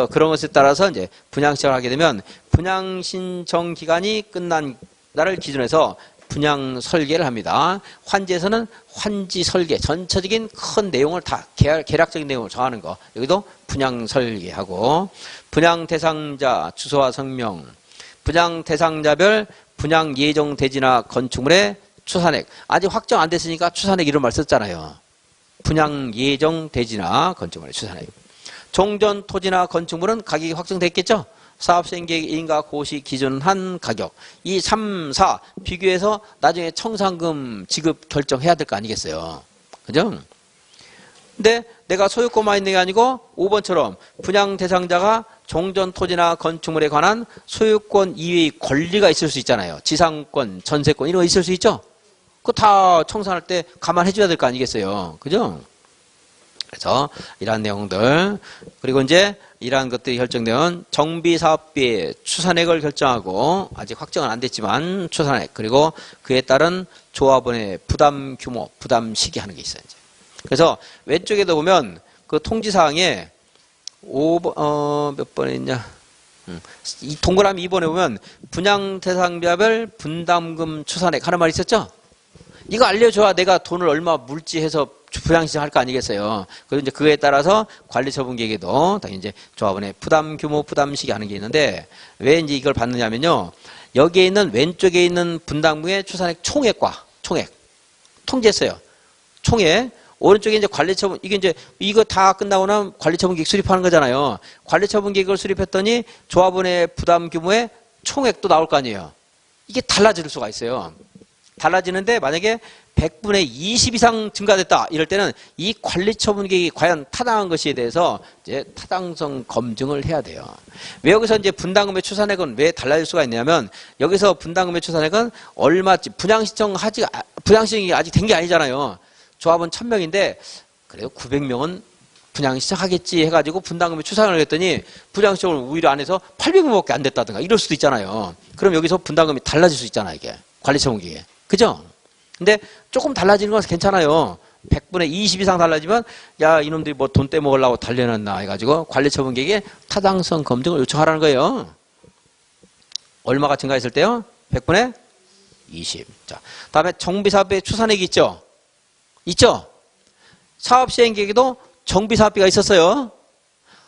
그런 것에 따라서 이제 분양 신청을 하게 되면 분양 신청 기간이 끝난 날을 기준해서 분양 설계를 합니다. 환지에서는 환지 설계, 전체적인 큰 내용을 다 계략적인 내용을 정하는 거. 여기도 분양 설계하고 분양 대상자 주소와 성명, 분양 대상자별 분양 예정 대지나 건축물의 추산액. 아직 확정 안 됐으니까 추산액 이런 말 썼잖아요. 분양 예정 대지나 건축물의 추산액. 종전 토지나 건축물은 가격이 확정됐겠죠? 사업시행계획 인가 고시 기준한 가격. 이 3, 4 비교해서 나중에 청산금 지급 결정해야 될 거 아니겠어요. 그죠? 근데 내가 소유권만 있는 게 아니고 5번처럼 분양 대상자가 종전 토지나 건축물에 관한 소유권 이외의 권리가 있을 수 있잖아요. 지상권, 전세권 이런 거 있을 수 있죠? 그거 다 청산할 때 감안해 줘야 될 거 아니겠어요. 그죠? 그래서 이러한 내용들 그리고 이제 이러한 것들이 결정되면 정비사업비의 추산액을 결정하고 아직 확정은 안 됐지만 추산액 그리고 그에 따른 조합원의 부담 규모, 부담 시기 하는 게 있어요. 이제. 그래서 왼쪽에도 보면 그 통지사항에 5번 몇 번에 있냐? 이 동그라미 2번에 보면 분양 대상자별 분담금 추산액 하는 말 있었죠? 이거 알려줘야 내가 돈을 얼마 물지해서 분양신청할 거 아니겠어요. 그리고 이제 그에 따라서 관리처분계획에도 당연히 이제 조합원의 부담 규모, 부담 시기 하는 게 있는데 왜 이제 이걸 받느냐면요. 여기에 있는 왼쪽에 있는 분담금의 추산액 총액과 총액 통지했어요. 총액 오른쪽에 이제 관리처분 이게 이제 이거 다 끝나고 나면 관리처분계획 수립하는 거잖아요. 관리처분계획을 수립했더니 조합원의 부담 규모의 총액도 나올 거 아니에요. 이게 달라질 수가 있어요. 달라지는데 만약에 100분의 20 이상 증가됐다 이럴 때는 이 관리처분계획이 과연 타당한 것에 대해서 이제 타당성 검증을 해야 돼요. 왜 여기서 이제 분담금의 추산액은 왜 달라질 수가 있냐면 여기서 분담금의 추산액은 얼마지 분양신청이 아직 된 게 아니잖아요. 조합은 1000명인데 그래도 900명은 분양신청하겠지 해가지고 분담금의 추산을 했더니 분양신청을 오히려 안 해서 800명밖에 안 됐다든가 이럴 수도 있잖아요. 그럼 여기서 분담금이 달라질 수 있잖아요. 이게 관리처분계획. 그죠? 근데 조금 달라지는 건 괜찮아요. 100분의 20 이상 달라지면 야 이놈들이 뭐 돈 떼먹으려고 달려놨나 해가지고 관리처분계획에 타당성 검증을 요청하라는 거예요. 얼마가 증가했을 때요? 100분의 20. 자, 다음에 정비사업비의 추산액이 있죠? 있죠? 사업시행계획에도 정비사업비가 있었어요.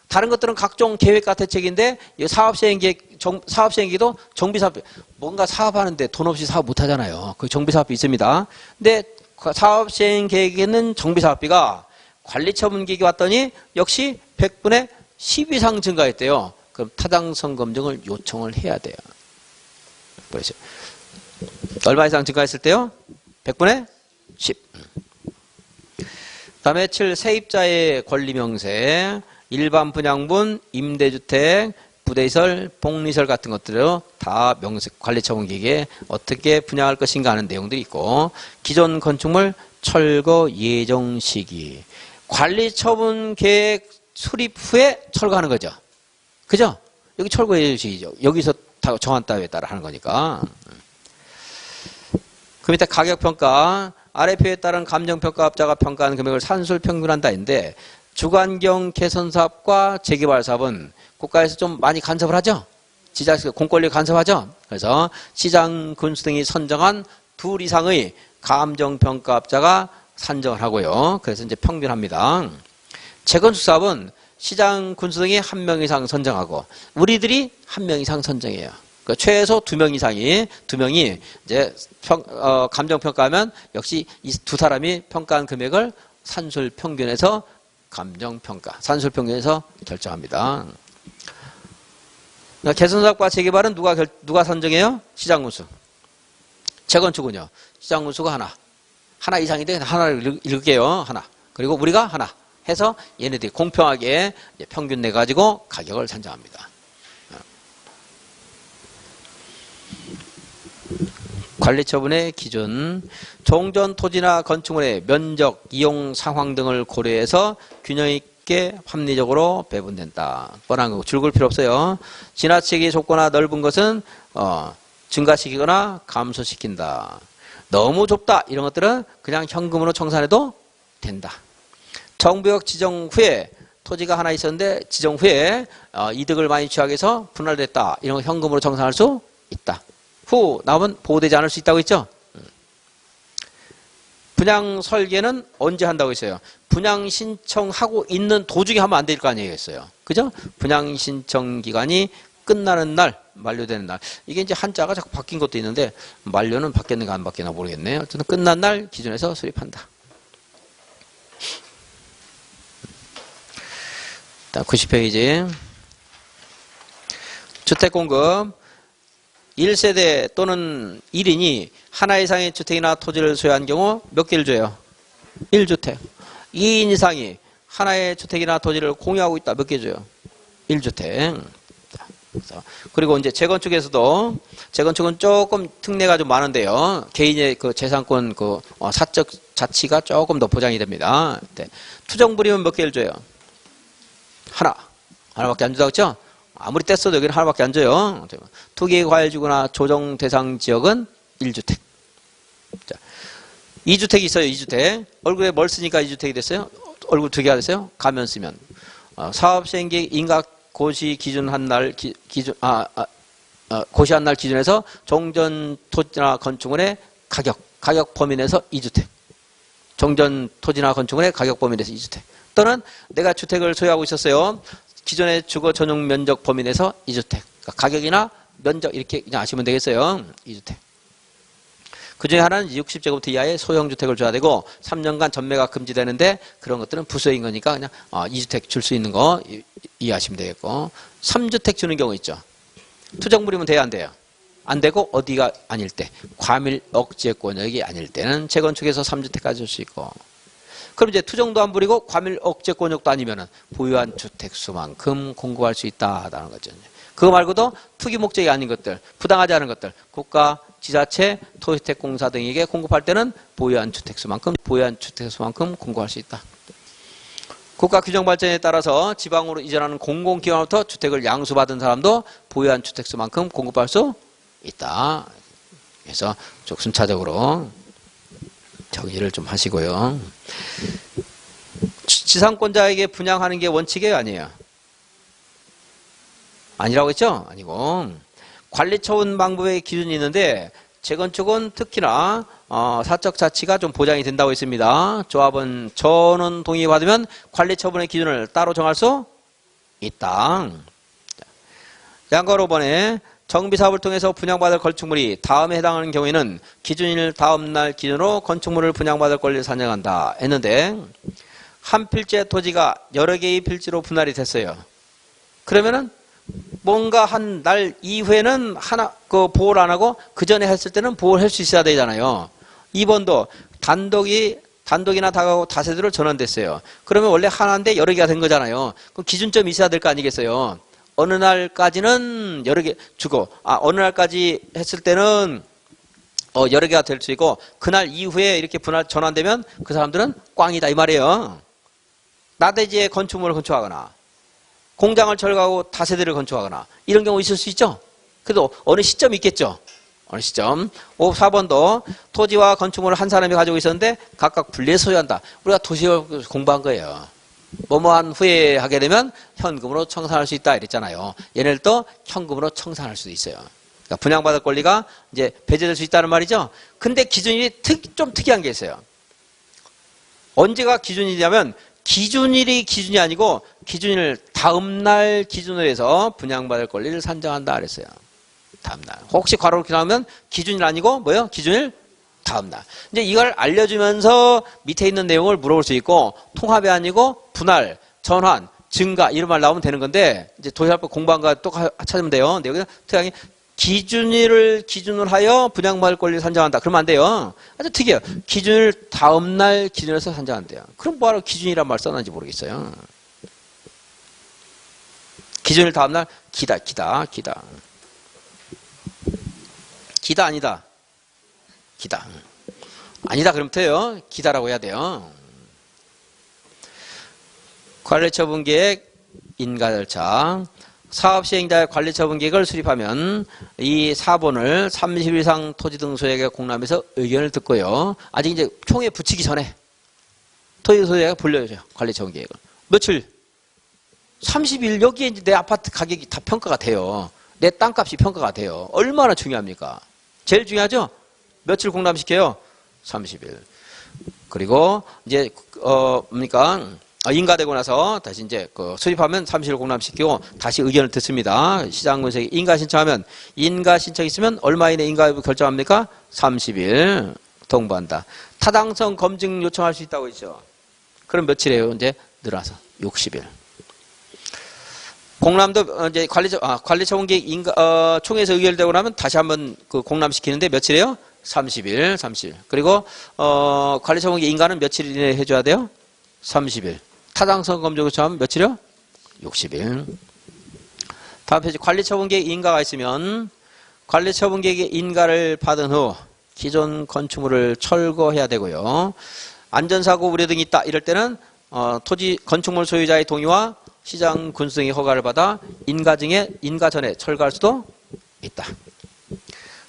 다른 것들은 각종 계획과 대책인데 사업시행계획도 정비사업비 뭔가 사업하는데 돈 없이 사업 못하잖아요. 그 정비사업비 있습니다. 근데 사업시행계획에는 정비사업비가 관리처분계획이 왔더니 역시 100분의 10 이상 증가했대요. 그럼 타당성 검증을 요청을 해야 돼요. 보세요. 얼마 이상 증가했을 때요? 100분의 10. 다음에 7. 세입자의 권리명세, 일반 분양분, 임대주택, 부대시설, 복리시설 같은 것들을 다 관리처분계획에 어떻게 분양할 것인가 하는 내용들이 있고, 기존 건축물 철거 예정 시기, 관리처분계획 수립 후에 철거하는 거죠. 그죠? 여기 철거 예정 시기죠. 여기서 다 정한 따위에 따라 하는 거니까. 그 밑에 가격평가, 아래 표에 따른 감정평가업자가 평가하는 금액을 산술평균한다인데 주관경 개선사업과 재개발사업은 국가에서 좀 많이 간섭을 하죠. 공권력 간섭하죠. 그래서 시장 군수 등이 선정한 2 이상의 감정평가업자가 산정을 하고요. 그래서 이제 평균합니다. 재건축 사업은 시장 군수 등이 1명 이상 선정하고 우리들이 1명 이상 선정해요. 그러니까 최소 2명 이상이 2명이 이제 감정평가하면 역시 이 2사람이 평가한 금액을 산술평균에서 감정평가, 산술평균에서 결정합니다. 개선사업과 재개발은 누가 선정해요? 시장군수. 재건축은요? 시장군수가 하나 이상이 돼 하나를 읽을게요. 하나. 그리고 우리가 하나 해서 얘네들이 공평하게 평균 내가지고 가격을 산정합니다. 관리처분의 기준, 종전 토지나 건축물의 면적, 이용 상황 등을 고려해서 균형 있게 합리적으로 배분된다. 뻔한 거고 줄글 필요 없어요. 지나치게 좁거나 넓은 것은 증가시키거나 감소시킨다. 너무 좁다 이런 것들은 그냥 현금으로 청산해도 된다. 정부역 지정 후에 토지가 하나 있었는데 지정 후에 이득을 많이 취하기 위해서 분할됐다. 이런 거 현금으로 청산할 수 있다. 후 나오면 보호되지 않을 수 있다고 했죠. 분양 설계는 언제 한다고 했어요? 분양 신청하고 있는 도중에 하면 안 될 거 아니겠어요. 그죠? 분양 신청 기간이 끝나는 날, 만료되는 날. 이게 이제 한자가 자꾸 바뀐 것도 있는데 만료는 바뀌었는가 안 바뀌었나 모르겠네요. 어쨌든 끝난 날 기준에서 수립한다. 90페이지. 주택공급. 1세대 또는 1인이 하나 이상의 주택이나 토지를 소유한 경우 몇 개를 줘요? 1주택. 2인 이상이 하나의 주택이나 토지를 공유하고 있다. 몇 개 줘요? 1주택. 그리고 이제 재건축에서도 재건축은 조금 특례가 좀 많은데요. 개인의 그 재산권 사적 자치가 조금 더 보장이 됩니다. 투정부리면 몇 개를 줘요? 하나밖에 안 준다고 했죠? 아무리 뗐어도 여기는 하나밖에 안 줘요. 투기과열지구나 조정 대상 지역은 1주택. 자, 2주택이 있어요. 2주택. 얼굴에 뭘 쓰니까 2주택이 됐어요? 얼굴 2개가 됐어요? 가면 쓰면. 사업시행계획 인각 고시 기준 한 날 고시한 날 기준에서 종전 토지나 건축물의 가격 범위 내에서 2주택. 종전 토지나 건축물의 가격 범위 내에서 2주택. 또는 내가 주택을 소유하고 있었어요. 기존의 주거 전용 면적 범위 내에서 2주택. 그러니까 가격이나 면적 이렇게 그냥 아시면 되겠어요. 2주택. 그 중에 하나는 60제곱미터 이하의 소형 주택을 줘야 되고 3년간 전매가 금지되는데 그런 것들은 부수인 거니까 그냥 2주택 줄 수 있는 거 이해하시면 되겠고 3주택 주는 경우 있죠. 투정부리면 돼야 안 돼요? 안 되고 어디가 아닐 때 과밀 억제 권역이 아닐 때는 재건축에서 3주택까지 줄 수 있고 그럼 이제 투정도 안 부리고 과밀 억제 권역도 아니면은 보유한 주택 수만큼 공급할 수 있다라는 거죠. 그거 말고도 투기 목적이 아닌 것들, 부당하지 않은 것들, 국가, 지자체, 토지주택공사 등에게 공급할 때는 보유한 주택 수만큼 공급할 수 있다. 국가 규정 발전에 따라서 지방으로 이전하는 공공기관으로부터 주택을 양수받은 사람도 보유한 주택 수만큼 공급할 수 있다. 그래서 쭉 순차적으로 정의를 좀 하시고요. 지상권자에게 분양하는 게 원칙이에요, 아니에요? 아니라고 했죠? 아니고 관리처분 방법의 기준이 있는데 재건축은 특히나 사적 자치가 좀 보장이 된다고 했습니다. 조합은 전원 동의받으면 관리처분의 기준을 따로 정할 수 있다. 양가 5번에 정비사업을 통해서 분양받을 건축물이 다음에 해당하는 경우에는 기준일 다음날 기준으로 건축물을 분양받을 권리를 산정한다 했는데 한 필지의 토지가 여러 개의 필지로 분할이 됐어요. 그러면은 뭔가 한 날 이후에는 하나 보호를 안 하고 그 전에 했을 때는 보호를 할 수 있어야 되잖아요. 2번도 단독이나 다가구 다세대로 전환됐어요. 그러면 원래 하나인데 여러 개가 된 거잖아요. 그럼 기준점이 있어야 될 거 아니겠어요? 어느 날까지는 여러 개 주고 어느 날까지 했을 때는 여러 개가 될 수 있고 그날 이후에 이렇게 전환되면 그 사람들은 꽝이다 이 말이에요. 나대지에 건축물을 건축하거나 공장을 철거하고 다세대를 건축하거나 이런 경우 있을 수 있죠. 그래도 어느 시점이 있겠죠. 어느 시점. 4번도 토지와 건축물을 한 사람이 가지고 있었는데 각각 분리해 소유한다. 우리가 도시를 공부한 거예요. 뭐뭐한 후에 하게 되면 현금으로 청산할 수 있다 이랬잖아요. 얘네들도 현금으로 청산할 수도 있어요. 그러니까 분양받을 권리가 이제 배제될 수 있다는 말이죠. 근데 기준일이 좀 특이한 게 있어요. 언제가 기준이냐면 기준일이 기준이 아니고 기준일 다음날 기준으로 해서 분양받을 권리를 산정한다 그랬어요. 다음날. 혹시 괄호로 나오면 기준일 아니고 뭐예요? 기준일 다음날. 이제 이걸 알려주면서 밑에 있는 내용을 물어볼 수 있고 통합이 아니고 분할, 전환, 증가 이런 말 나오면 되는 건데 이제 도시화법 공부한 거 또 찾으면 돼요. 근데 여기서 특이하게 기준일을 기준으로 하여 분양받을 권리를 산정한다. 그러면 안 돼요. 아주 특이해요. 기준일 다음날 기준에서 산정한대요. 그럼 뭐하러 기준이란 말 써놨는지 모르겠어요. 기준일 다음날 기다 아니다. 기다. 아니다 그러면 돼요. 기다라고 해야 돼요. 관리처분계획, 인가절차. 사업시행자의 관리처분계획을 수립하면 이 4번을 30일 이상 토지 등 소유자가 공람해서 의견을 듣고요. 아직 이제 총에 붙이기 전에 토지 소유자가 불려줘요. 관리처분계획을. 며칠? 30일. 여기에 이제 내 아파트 가격이 다 평가가 돼요. 내 땅값이 평가가 돼요. 얼마나 중요합니까? 제일 중요하죠? 며칠 공람시켜요? 30일. 그리고 이제 인가되고 나서 다시 이제 수립하면 30일 공람시키고 다시 의견을 듣습니다. 시장군수에게 인가 신청하면 인가 신청 있으면 얼마 이내 인가 여부 결정합니까? 30일 통보한다. 타당성 검증 요청할 수 있다고 했죠. 그럼 며칠이에요? 이제 늘어서 60일. 공람도 이제 관리처분계획 총회에서 의결되고 나면 다시 한번 공람시키는데 며칠이에요? 30일. 그리고 관리처분계획 인가는 며칠 이내에 해줘야 돼요? 30일. 타당성 검증 요청하면 며칠이요? 60일. 다음 페이지 관리처분계획 인가가 있으면 관리처분계획의 인가를 받은 후 기존 건축물을 철거해야 되고요. 안전사고 우려 등이 있다. 이럴 때는 토지 건축물 소유자의 동의와 시장 군수 등의 허가를 받아 인가 전에 철거할 수도 있다.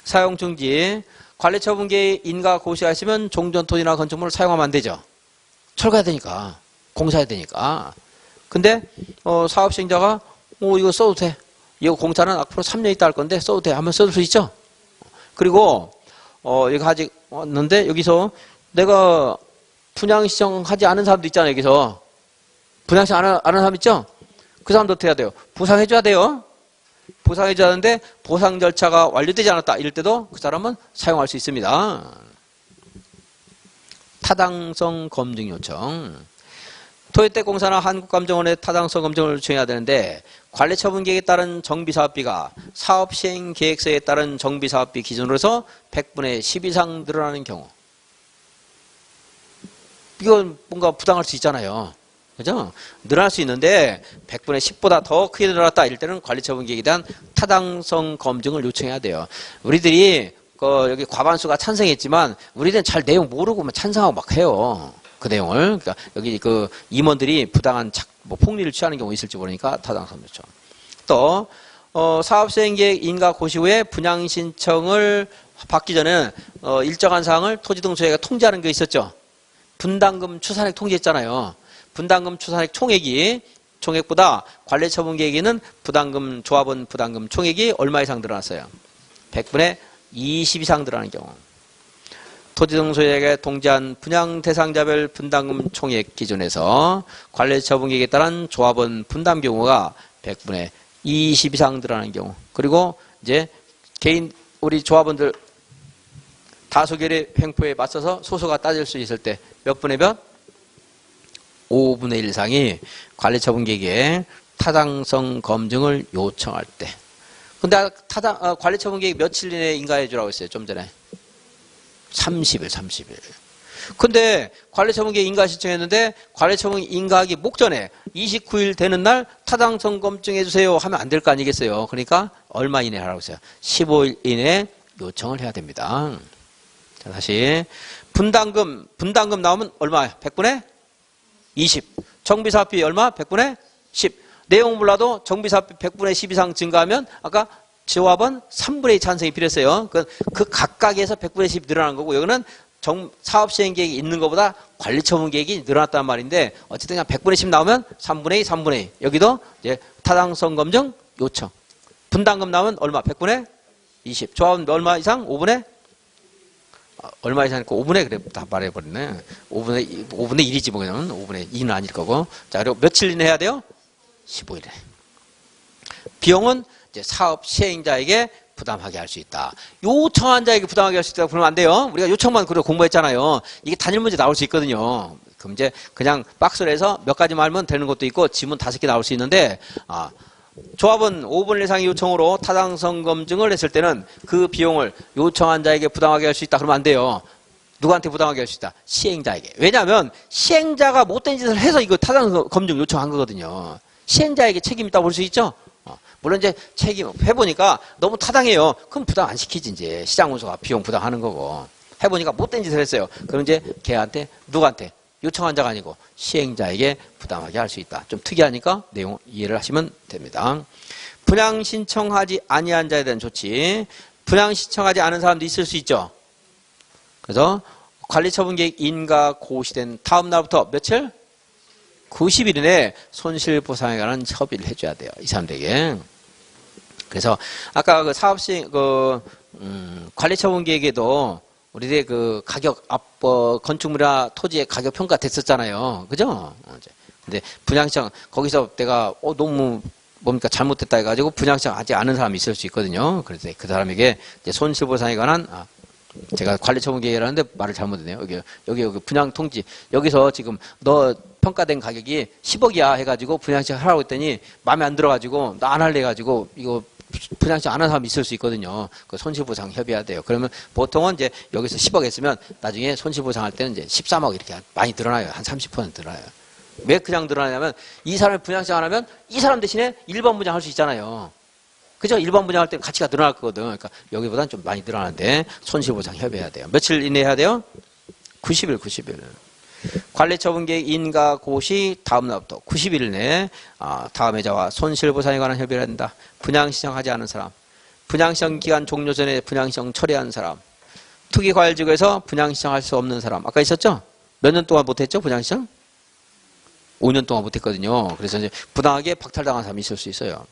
사용 중지. 관리처분계획 인가 고시가 있으면 종전 토지나 건축물을 사용하면 안 되죠. 철거해야 되니까. 공사해야 되니까. 근데 사업시행자가 이거 써도 돼. 이거 공사는 앞으로 3년 있다 할 건데 써도 돼. 하면 써줄 수 있죠. 그리고 여기 아직 왔는데 여기서 내가 분양 신청하지 않은 사람도 있잖아요. 여기서 분양 신청 안 하는 사람 있죠. 그 사람도 어떻게 해야 돼요? 보상해줘야 돼요. 보상해줘야 하는데 보상 절차가 완료되지 않았다. 이럴 때도 그 사람은 사용할 수 있습니다. 타당성 검증 요청. 토요택공사나 한국감정원의 타당성 검증을 요청해야 되는데 관리처분계획에 따른 정비사업비가 사업시행계획서에 따른 정비사업비 기준으로서 100분의 10 이상 늘어나는 경우, 이건 뭔가 부당할 수 있잖아요. 그죠? 늘어날 수 있는데 100분의 10보다 더 크게 늘어났다 이럴 때는 관리처분계획에 대한 타당성 검증을 요청해야 돼요. 우리들이 여기 과반수가 찬성했지만 우리들은 잘 내용 모르고 찬성하고 막 해요. 그 내용을. 그러니까 여기 그 임원들이 부당한 폭리를 취하는 경우 있을지 모르니까 타당성 요청. 또 사업시행계획 인가 고시 후에 분양 신청을 받기 전에는 일정한 사항을 토지등록소유가 통지하는 게 있었죠. 분담금 추산액 통지했잖아요. 분담금 추산액 총액보다 관리처분계획에는 부담금 조합원 부담금 총액이 얼마 이상 늘어났어요? 100분의 20 이상 늘어나는 경우. 토지등록소유자에게 통지한 분양 대상자별 분담금 총액 기준에서 관리처분계획에 따른 조합원 분담 경우가 100분의 20 이상 늘어나는 경우. 그리고 이제 개인 우리 조합원들 다수결의 횡포에 맞서서 소소가 따질 수 있을 때 몇 분의 몇? 5분의 1 이상이 관리처분계획에 타당성 검증을 요청할 때. 근데 관리처분계획 며칠 이내에 인가해 주라고 했어요. 좀 전에. 30일. 근데 관리처분계획 인가 신청했는데 관리처분 인가하기 목전에 29일 되는 날 타당성 검증해 주세요 하면 안 될 거 아니겠어요. 그러니까 얼마 이내에 하라고 했어요. 15일 이내에 요청을 해야 됩니다. 자, 다시 분담금 나오면 얼마예요? 100분의 20. 정비사업비 얼마? 100분의 10. 내용 몰라도 정비사업비 100분의 10 이상 증가하면 아까 조합원 3분의 2 찬성이 필요했어요. 그 각각에서 100분의 10 늘어난 거고 여기는 사업시행계획이 있는 것보다 관리처분계획이 늘어났단 말인데 어쨌든 그냥 100분의 10 나오면 3분의 2. 여기도 이제 타당성 검증 요청. 분담금 나오면 얼마? 100분의 20. 조합원 얼마 이상? 5분의? 얼마 이상이니까 5분의 그래 다 말해버렸네. 5분의 1이지 뭐 그냥 5분의 2는 아닐 거고. 자, 그리고 며칠 이내 해야 돼요? 15일에. 비용은 이제 사업 시행자에게 부담하게 할 수 있다. 요청한 자에게 부담하게 할 수 있다고 그러면 안 돼요. 우리가 요청만 그래 공부했잖아요. 이게 단일 문제 나올 수 있거든요. 그럼 이제 그냥 박스를 해서 몇 가지 말면 되는 것도 있고 지문 5개 나올 수 있는데 조합은 5분 이상의 요청으로 타당성 검증을 했을 때는 그 비용을 요청한 자에게 부담하게 할 수 있다. 그러면 안 돼요. 누구한테 부담하게 할 수 있다? 시행자에게. 왜냐하면 시행자가 못된 짓을 해서 이거 타당성 검증 요청한 거거든요. 시행자에게 책임 있다고 볼 수 있죠? 물론 이제 책임 해보니까 너무 타당해요. 그럼 부담 안 시키지 이제 시장운수가 비용 부담하는 거고. 해보니까 못된 짓을 했어요. 그럼 이제 걔한테 누구한테? 요청한 자가 아니고 시행자에게 부담하게 할 수 있다. 좀 특이하니까 내용 이해를 하시면 됩니다. 분양 신청하지 아니한 자에 대한 조치. 분양 신청하지 않은 사람도 있을 수 있죠. 그래서 관리처분계획 인가 고시된 다음 날부터 며칠? 90일 이내에 손실보상에 관한 협의를 해줘야 돼요. 이 사람들에게. 그래서 아까 그 사업시 관리처분계획에도 우리들의 그 가격 건축물이나 토지의 가격 평가 됐었잖아요. 그죠? 근데 분양시장 거기서 내가 너무 뭡니까 잘못됐다 해가지고 분양시장 하지 않은 사람이 있을 수 있거든요. 그래서 그 사람에게 이제 손실보상에 관한 제가 관리처분계획을 하는데 말을 잘못했네요. 여기 분양 통지 여기서 지금 너 평가된 가격이 10억이야 해가지고 분양시장 하라고 했더니 마음에 안 들어가지고 나 안 할래 해가지고 이거 분양시장 안 하는 사람이 있을 수 있거든요. 그 손실보상 협의해야 돼요. 그러면 보통은 이제 여기서 10억 했으면 나중에 손실보상 할 때는 이제 13억 이렇게 많이 늘어나요. 한 30% 늘어나요. 왜 그냥 늘어나냐면 이 사람이 분양시장 안 하면 이 사람 대신에 1번 분양 할 수 있잖아요. 그죠? 1번 분양할 때는 가치가 늘어날 거거든. 그러니까 여기보다는 좀 많이 늘어나는데 손실보상 협의해야 돼요. 며칠 이내에 해야 돼요? 90일. 관리처분계획 인가 고시 다음 날부터 90일 내에 다음 해자와 손실보상에 관한 협의를 한다. 분양신청하지 않은 사람, 분양신청 기간 종료 전에 분양신청 처리한 사람, 투기과열지구에서 분양신청할 수 없는 사람. 아까 있었죠? 몇 년 동안 못했죠? 분양신청? 5년 동안 못했거든요. 그래서 이제 부당하게 박탈당한 사람이 있을 수 있어요.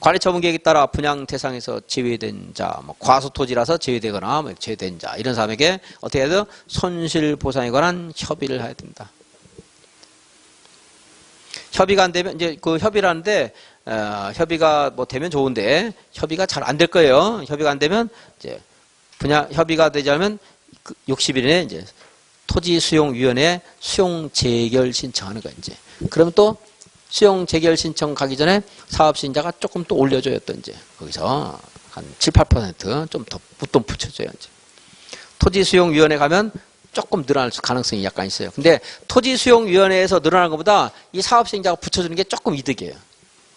관리처분계획에 따라 분양 대상에서 제외된 자, 과소토지라서 제외되거나 제외된 자 이런 사람에게 어떻게 해야 돼요? 손실보상에 관한 협의를 해야 된다. 협의가 안 되면 이제 그 협의를 하는데 협의가 되면 좋은데 협의가 잘 안 될 거예요. 협의가 안 되면 이제 협의가 되지 않으면 60일 이내 이제 토지수용위원회에 수용 재결 신청하는 거야, 이제. 그러면 또 수용 재결 신청 가기 전에 사업시행자가 조금 또 올려줘요, 또 이제. 거기서 한 7, 8% 좀 더 웃돈 붙여줘요, 이제. 토지수용위원회 가면 조금 늘어날 가능성이 약간 있어요. 근데 토지수용위원회에서 늘어나는 것보다 이 사업시행자가 붙여주는 게 조금 이득이에요.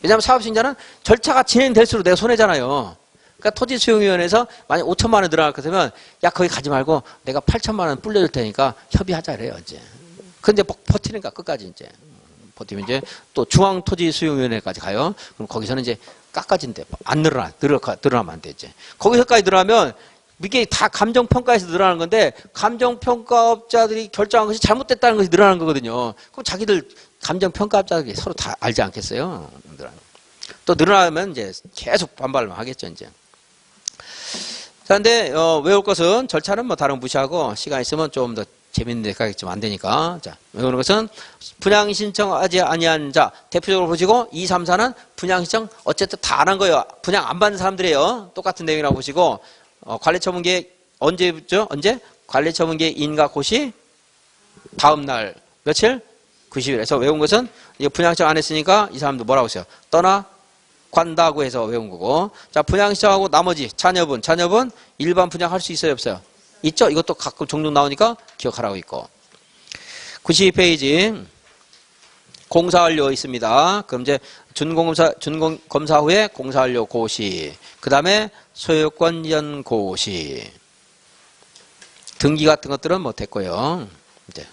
왜냐하면 사업시행자는 절차가 진행될수록 내가 손해잖아요. 그러니까 토지수용위원회에서 만약 5천만 원 늘어날 것 같으면 야 거기 가지 말고 내가 8천만 원 불려줄 테니까 협의하자 그래요, 이제. 근데 버티니까 끝까지 이제. 버티면 이제 또 중앙토지수용위원회까지 가요. 그럼 거기서는 이제 깎아진대. 안 늘어나면 안 돼, 이제. 거기서까지 늘어나면 이게 다 감정평가에서 늘어나는 건데 감정평가업자들이 결정한 것이 잘못됐다는 것이 늘어나는 거거든요. 그럼 자기들 감정평가업자들이 서로 다 알지 않겠어요? 또 늘어나면 이제 계속 반발을 하겠죠, 이제. 자, 근데 외울 것은 절차는 뭐 다른 거 무시하고 시간 있으면 좀 더 재밌는 데 가겠지만 안 되니까. 자, 외우는 것은 분양 신청하지 아니한 자 대표적으로 보시고 2, 3, 4는 분양 신청 어쨌든 다 안 한 거예요. 분양 안 받는 사람들이에요. 똑같은 내용이라고 보시고 관리처분계획 언제죠? 언제? 관리처분계획 인가 고시 다음 날 며칠? 90일에서 외운 것은 이제 분양 신청 안 했으니까 이 사람들 뭐라고 했어요? 떠나 관다고 해서 외운 거고. 자, 분양 신청하고 나머지 자녀분 일반 분양할 수 있어요, 없어요? 있죠? 이것도 가끔 종종 나오니까 기억하라고 있고. 92페이지 공사 완료 있습니다. 그럼 이제 준공검사 후에 공사 완료 고시, 그 다음에 소유권 이전 고시, 등기 같은 것들은 뭐 됐고요. 이제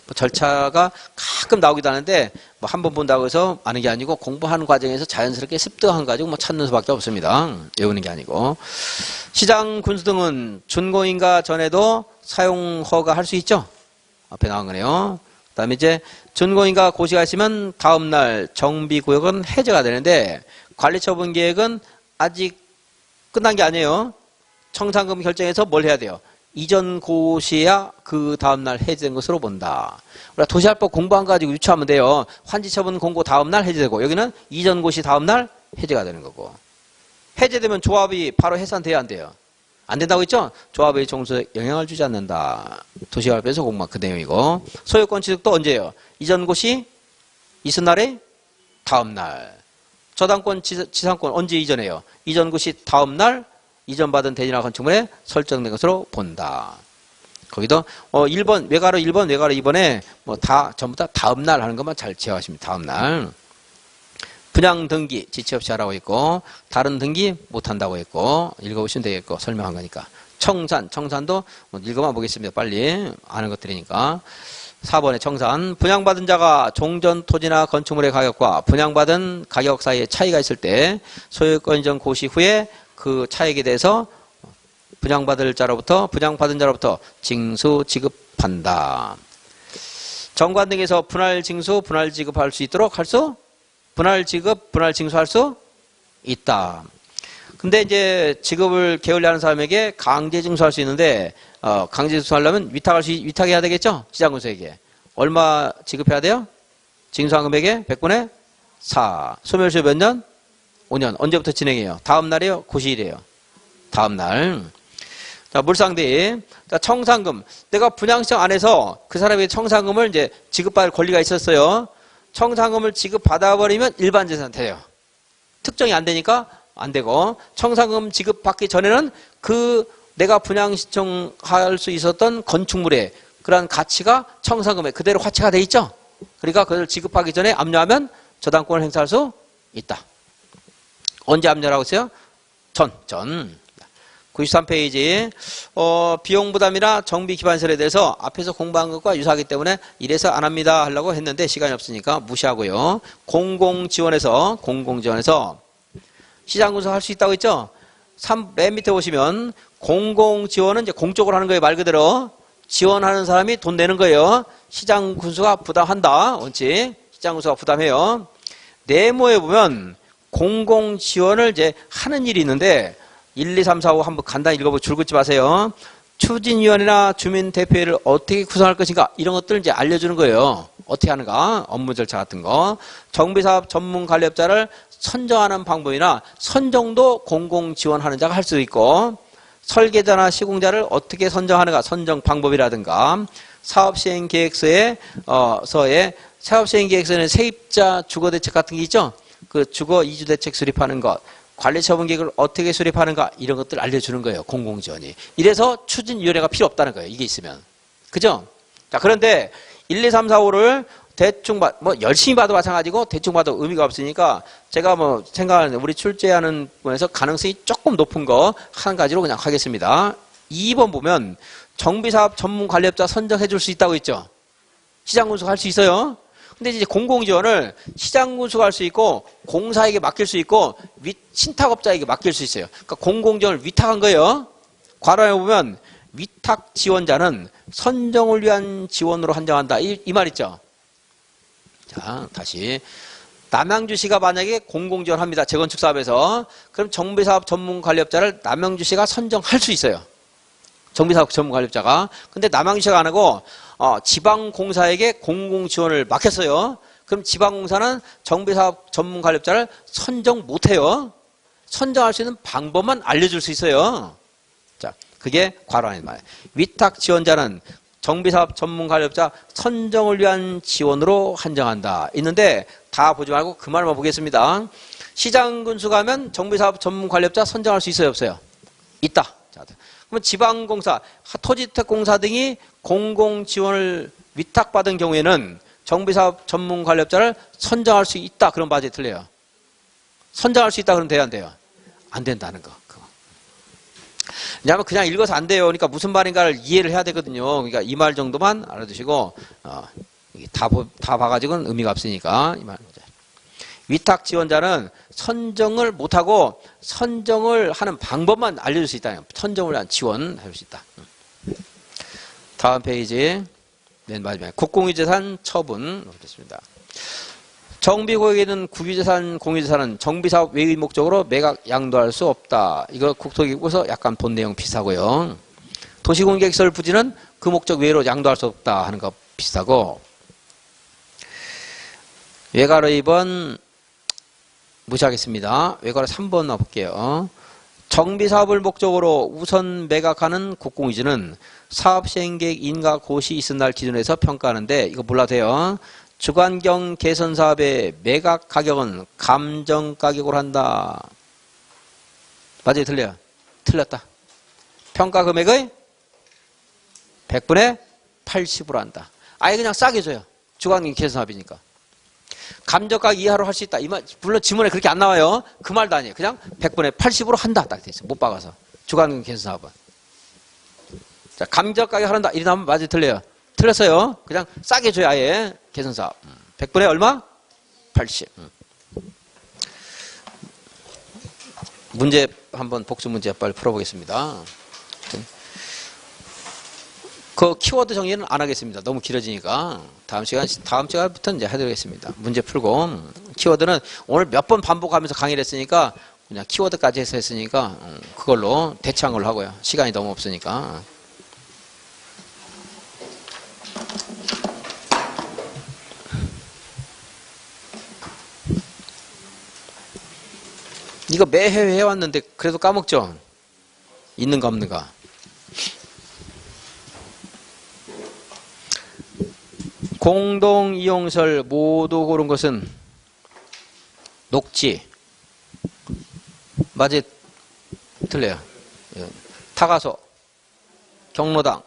뭐 절차가 가끔 나오기도 하는데 뭐 한 번 본다고 해서 아는 게 아니고 공부하는 과정에서 자연스럽게 습득한 가지고 뭐 찾는 수밖에 없습니다. 외우는 게 아니고. 시장 군수 등은 준공인가 전에도 사용 허가 할 수 있죠. 앞에 나온 거네요. 그다음에 이제 준공인가 고시가 있으면 다음 날 정비구역은 해제가 되는데 관리처분 계획은 아직 끝난 게 아니에요. 청산금 결정해서 뭘 해야 돼요? 이전 고시야 그 다음날 해제된 것으로 본다. 우리가 도시활법 공부한 거 가지고 유추하면 돼요. 환지처분 공고 다음날 해제되고 여기는 이전 고시 다음날 해제가 되는 거고. 해제되면 조합이 바로 해산돼야 안 돼요. 안 된다고 했죠? 조합의 종소에 영향을 주지 않는다. 도시활법에서 공부한 그 내용이고. 소유권 취득도 언제예요? 이전 고시 이튿날에 다음날. 저당권 지상권 언제 이전해요? 이전 고시 다음날 이전받은 대지나 건축물에 설정된 것으로 본다. 거기도 1번 외가로 1번 외가로 2번에 뭐 다 전부 다 다음날 하는 것만 잘 지어가시면 다음날. 분양 등기 지체 없이 하라고 했고 다른 등기 못한다고 했고 읽어보시면 되겠고 설명한 거니까. 청산도 뭐 읽어만 보겠습니다. 빨리 아는 것들이니까. 4번의 청산. 분양받은 자가 종전 토지나 건축물의 가격과 분양받은 가격 사이에 차이가 있을 때 소유권 이전 고시 후에 그 차익에 대해서 분양받은 자로부터 징수 지급한다. 정관 등에서 분할 징수, 분할 지급할 수 있도록 분할 지급, 분할 징수할 수 있다. 근데 이제 지급을 게을리하는 사람에게 강제 징수할 수 있는데 강제 징수하려면 위탁해야 되겠죠? 시장군수에게. 얼마 지급해야 돼요? 징수한 금액의 100분의 4. 소멸시효 몇 년? 5년. 언제부터 진행해요? 다음 날이에요? 고시일이에요? 다음 날. 자, 물상대입. 자, 청산금. 내가 분양신청 안 해서 그 사람에게 청산금을 이제 지급받을 권리가 있었어요. 청산금을 지급받아버리면 일반 재산 돼요. 특정이 안 되니까 안 되고, 청산금 지급받기 전에는 그 내가 분양신청할 수 있었던 건축물의 그러한 가치가 청산금에 그대로 화체가 돼 있죠. 그러니까 그걸 지급하기 전에 압류하면 저당권을 행사할 수 있다. 언제 압류라고 했어요? 전. 93페이지 비용 부담이나 정비 기반설에 대해서 앞에서 공부한 것과 유사하기 때문에 이래서 안 합니다 하려고 했는데 시간이 없으니까 무시하고요. 공공지원에서 시장군수 할 수 있다고 했죠? 맨 밑에 보시면 공공지원은 이제 공적으로 하는 거예요. 말 그대로 지원하는 사람이 돈 내는 거예요. 시장군수가 부담한다. 원칙 시장군수가 부담해요. 네모에 보면 공공지원을 이제 하는 일이 있는데 1, 2, 3, 4, 5 한번 간단히 읽어보고 줄 긋지 마세요. 추진위원회나 주민대표회를 어떻게 구성할 것인가 이런 것들을 이제 알려주는 거예요. 어떻게 하는가 업무 절차 같은 거. 정비사업 전문 관리업자를 선정하는 방법이나 선정도 공공지원하는 자가 할 수도 있고 설계자나 시공자를 어떻게 선정하는가 선정 방법이라든가 사업시행계획서에 사업시행계획서는 세입자 주거대책 같은 게 있죠. 그 주거 이주대책 수립하는 것, 관리처분계획을 어떻게 수립하는가 이런 것들 알려주는 거예요. 공공지원이. 이래서 추진위원회가 필요 없다는 거예요. 이게 있으면. 그죠? 자, 그런데 1, 2, 3, 4, 5를 대충 열심히 봐도 마찬가지고 대충 봐도 의미가 없으니까 제가 생각하는 우리 출제하는 분에서 가능성이 조금 높은 거 한 가지로 그냥 하겠습니다. 2번 보면 정비사업 전문관리업자 선정해 줄 수 있다고 했죠. 시장군수할 수 있어요. 근데 이제 공공지원을 시장군수가 할 수 있고 공사에게 맡길 수 있고 신탁업자에게 맡길 수 있어요. 그러니까 공공지원을 위탁한 거예요. 괄호에 보면 위탁 지원자는 선정을 위한 지원으로 한정한다. 이 말 있죠. 자, 다시 남양주시가 만약에 공공지원합니다. 재건축 사업에서. 그럼 정비사업 전문관리업자를 남양주시가 선정할 수 있어요. 정비사업 전문관리업자가. 근데 남양주시가 안 하고 지방공사에게 공공지원을 맡겼어요. 그럼 지방공사는 정비사업 전문관리업자를 선정 못해요. 선정할 수 있는 방법만 알려줄 수 있어요. 자, 그게 괄호 안에 말이에요. 위탁 지원자는 정비사업 전문관리업자 선정을 위한 지원으로 한정한다. 있는데 다 보지 말고 그 말만 보겠습니다. 시장군수가 하면 정비사업 전문관리업자 선정할 수 있어요? 없어요? 있다. 자, 그러면 지방공사, 토지주택공사 등이 공공지원을 위탁받은 경우에는 정비사업 전문관리업자를 선정할 수 있다. 그런 바지에 틀려요. 선정할 수 있다. 그러면 돼요? 안 돼요? 안 된다는 거. 왜냐하면 그냥 읽어서 안 돼요. 그러니까 무슨 말인가를 이해를 해야 되거든요. 그러니까 이 말 정도만 알아두시고 다 봐가지고는 의미가 없으니까 이 말. 위탁 지원자는 선정을 못하고 선정을 하는 방법만 알려줄 수 있다. 선정을 위한 지원해줄 수 있다. 다음 페이지 맨 마지막에 국공유재산 처분 보겠습니다. 정비구역에는 국유재산, 공유재산은 정비사업 외의 목적으로 매각, 양도할 수 없다. 이거 국토기록부에서 약간 본 내용 비슷하고요. 도시공개시설 부지는 그 목적 외로 양도할 수 없다 하는 거 비슷하고. 외괄호 2번 무시하겠습니다. 외괄호 3번 넣어볼게요. 정비사업을 목적으로 우선 매각하는 국공유지는 사업시행계획 인가 고시 있은 날 기준에서 평가하는데 이거 몰라도 돼요. 주관경 개선 사업의 매각 가격은 감정 가격으로 한다. 맞아요? 틀려요? 틀렸다. 평가 금액의 100분의 80으로 한다. 아예 그냥 싸게 줘요. 주관경 개선 사업이니까. 감정 가격 이하로 할 수 있다. 이 말, 물론 지문에 그렇게 안 나와요. 그 말도 아니에요. 그냥 100분의 80으로 한다. 딱 돼 있어요. 못 박아서. 주관경 개선 사업은. 자, 감정 가격 하란다. 이리 나오면 맞아요? 틀려요? 틀렸어요. 그냥 싸게 줘야 아예 개선사업. 100분의 얼마? 80. 문제 한번 복수 문제 빨리 풀어보겠습니다. 그 키워드 정리는 안 하겠습니다. 너무 길어지니까 다음 시간부터 이제 해드리겠습니다. 문제 풀고 키워드는 오늘 몇 번 반복하면서 강의를 했으니까 그냥 키워드까지 해서 했으니까 그걸로 대체한 걸로 하고요. 시간이 너무 없으니까. 이거 매해 해왔는데 그래도 까먹죠? 있는가 없는가? 공동이용설 모두 고른 것은 녹지. 맞아요? 틀려요. 타가소, 경로당,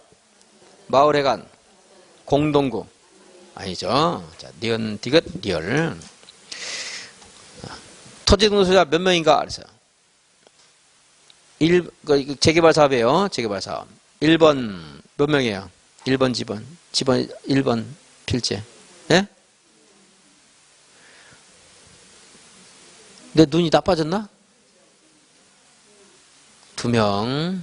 마을회관, 공동구. 아니죠. 자, 니은, 디귿, 리얼. 토지 등록 소유자 몇 명인가? 그래서 재개발 사업이에요. 재개발 사업. 1번 몇 명이에요? 1번 지번 1번 필지. 예? 내 눈이 나빠졌나? 2명.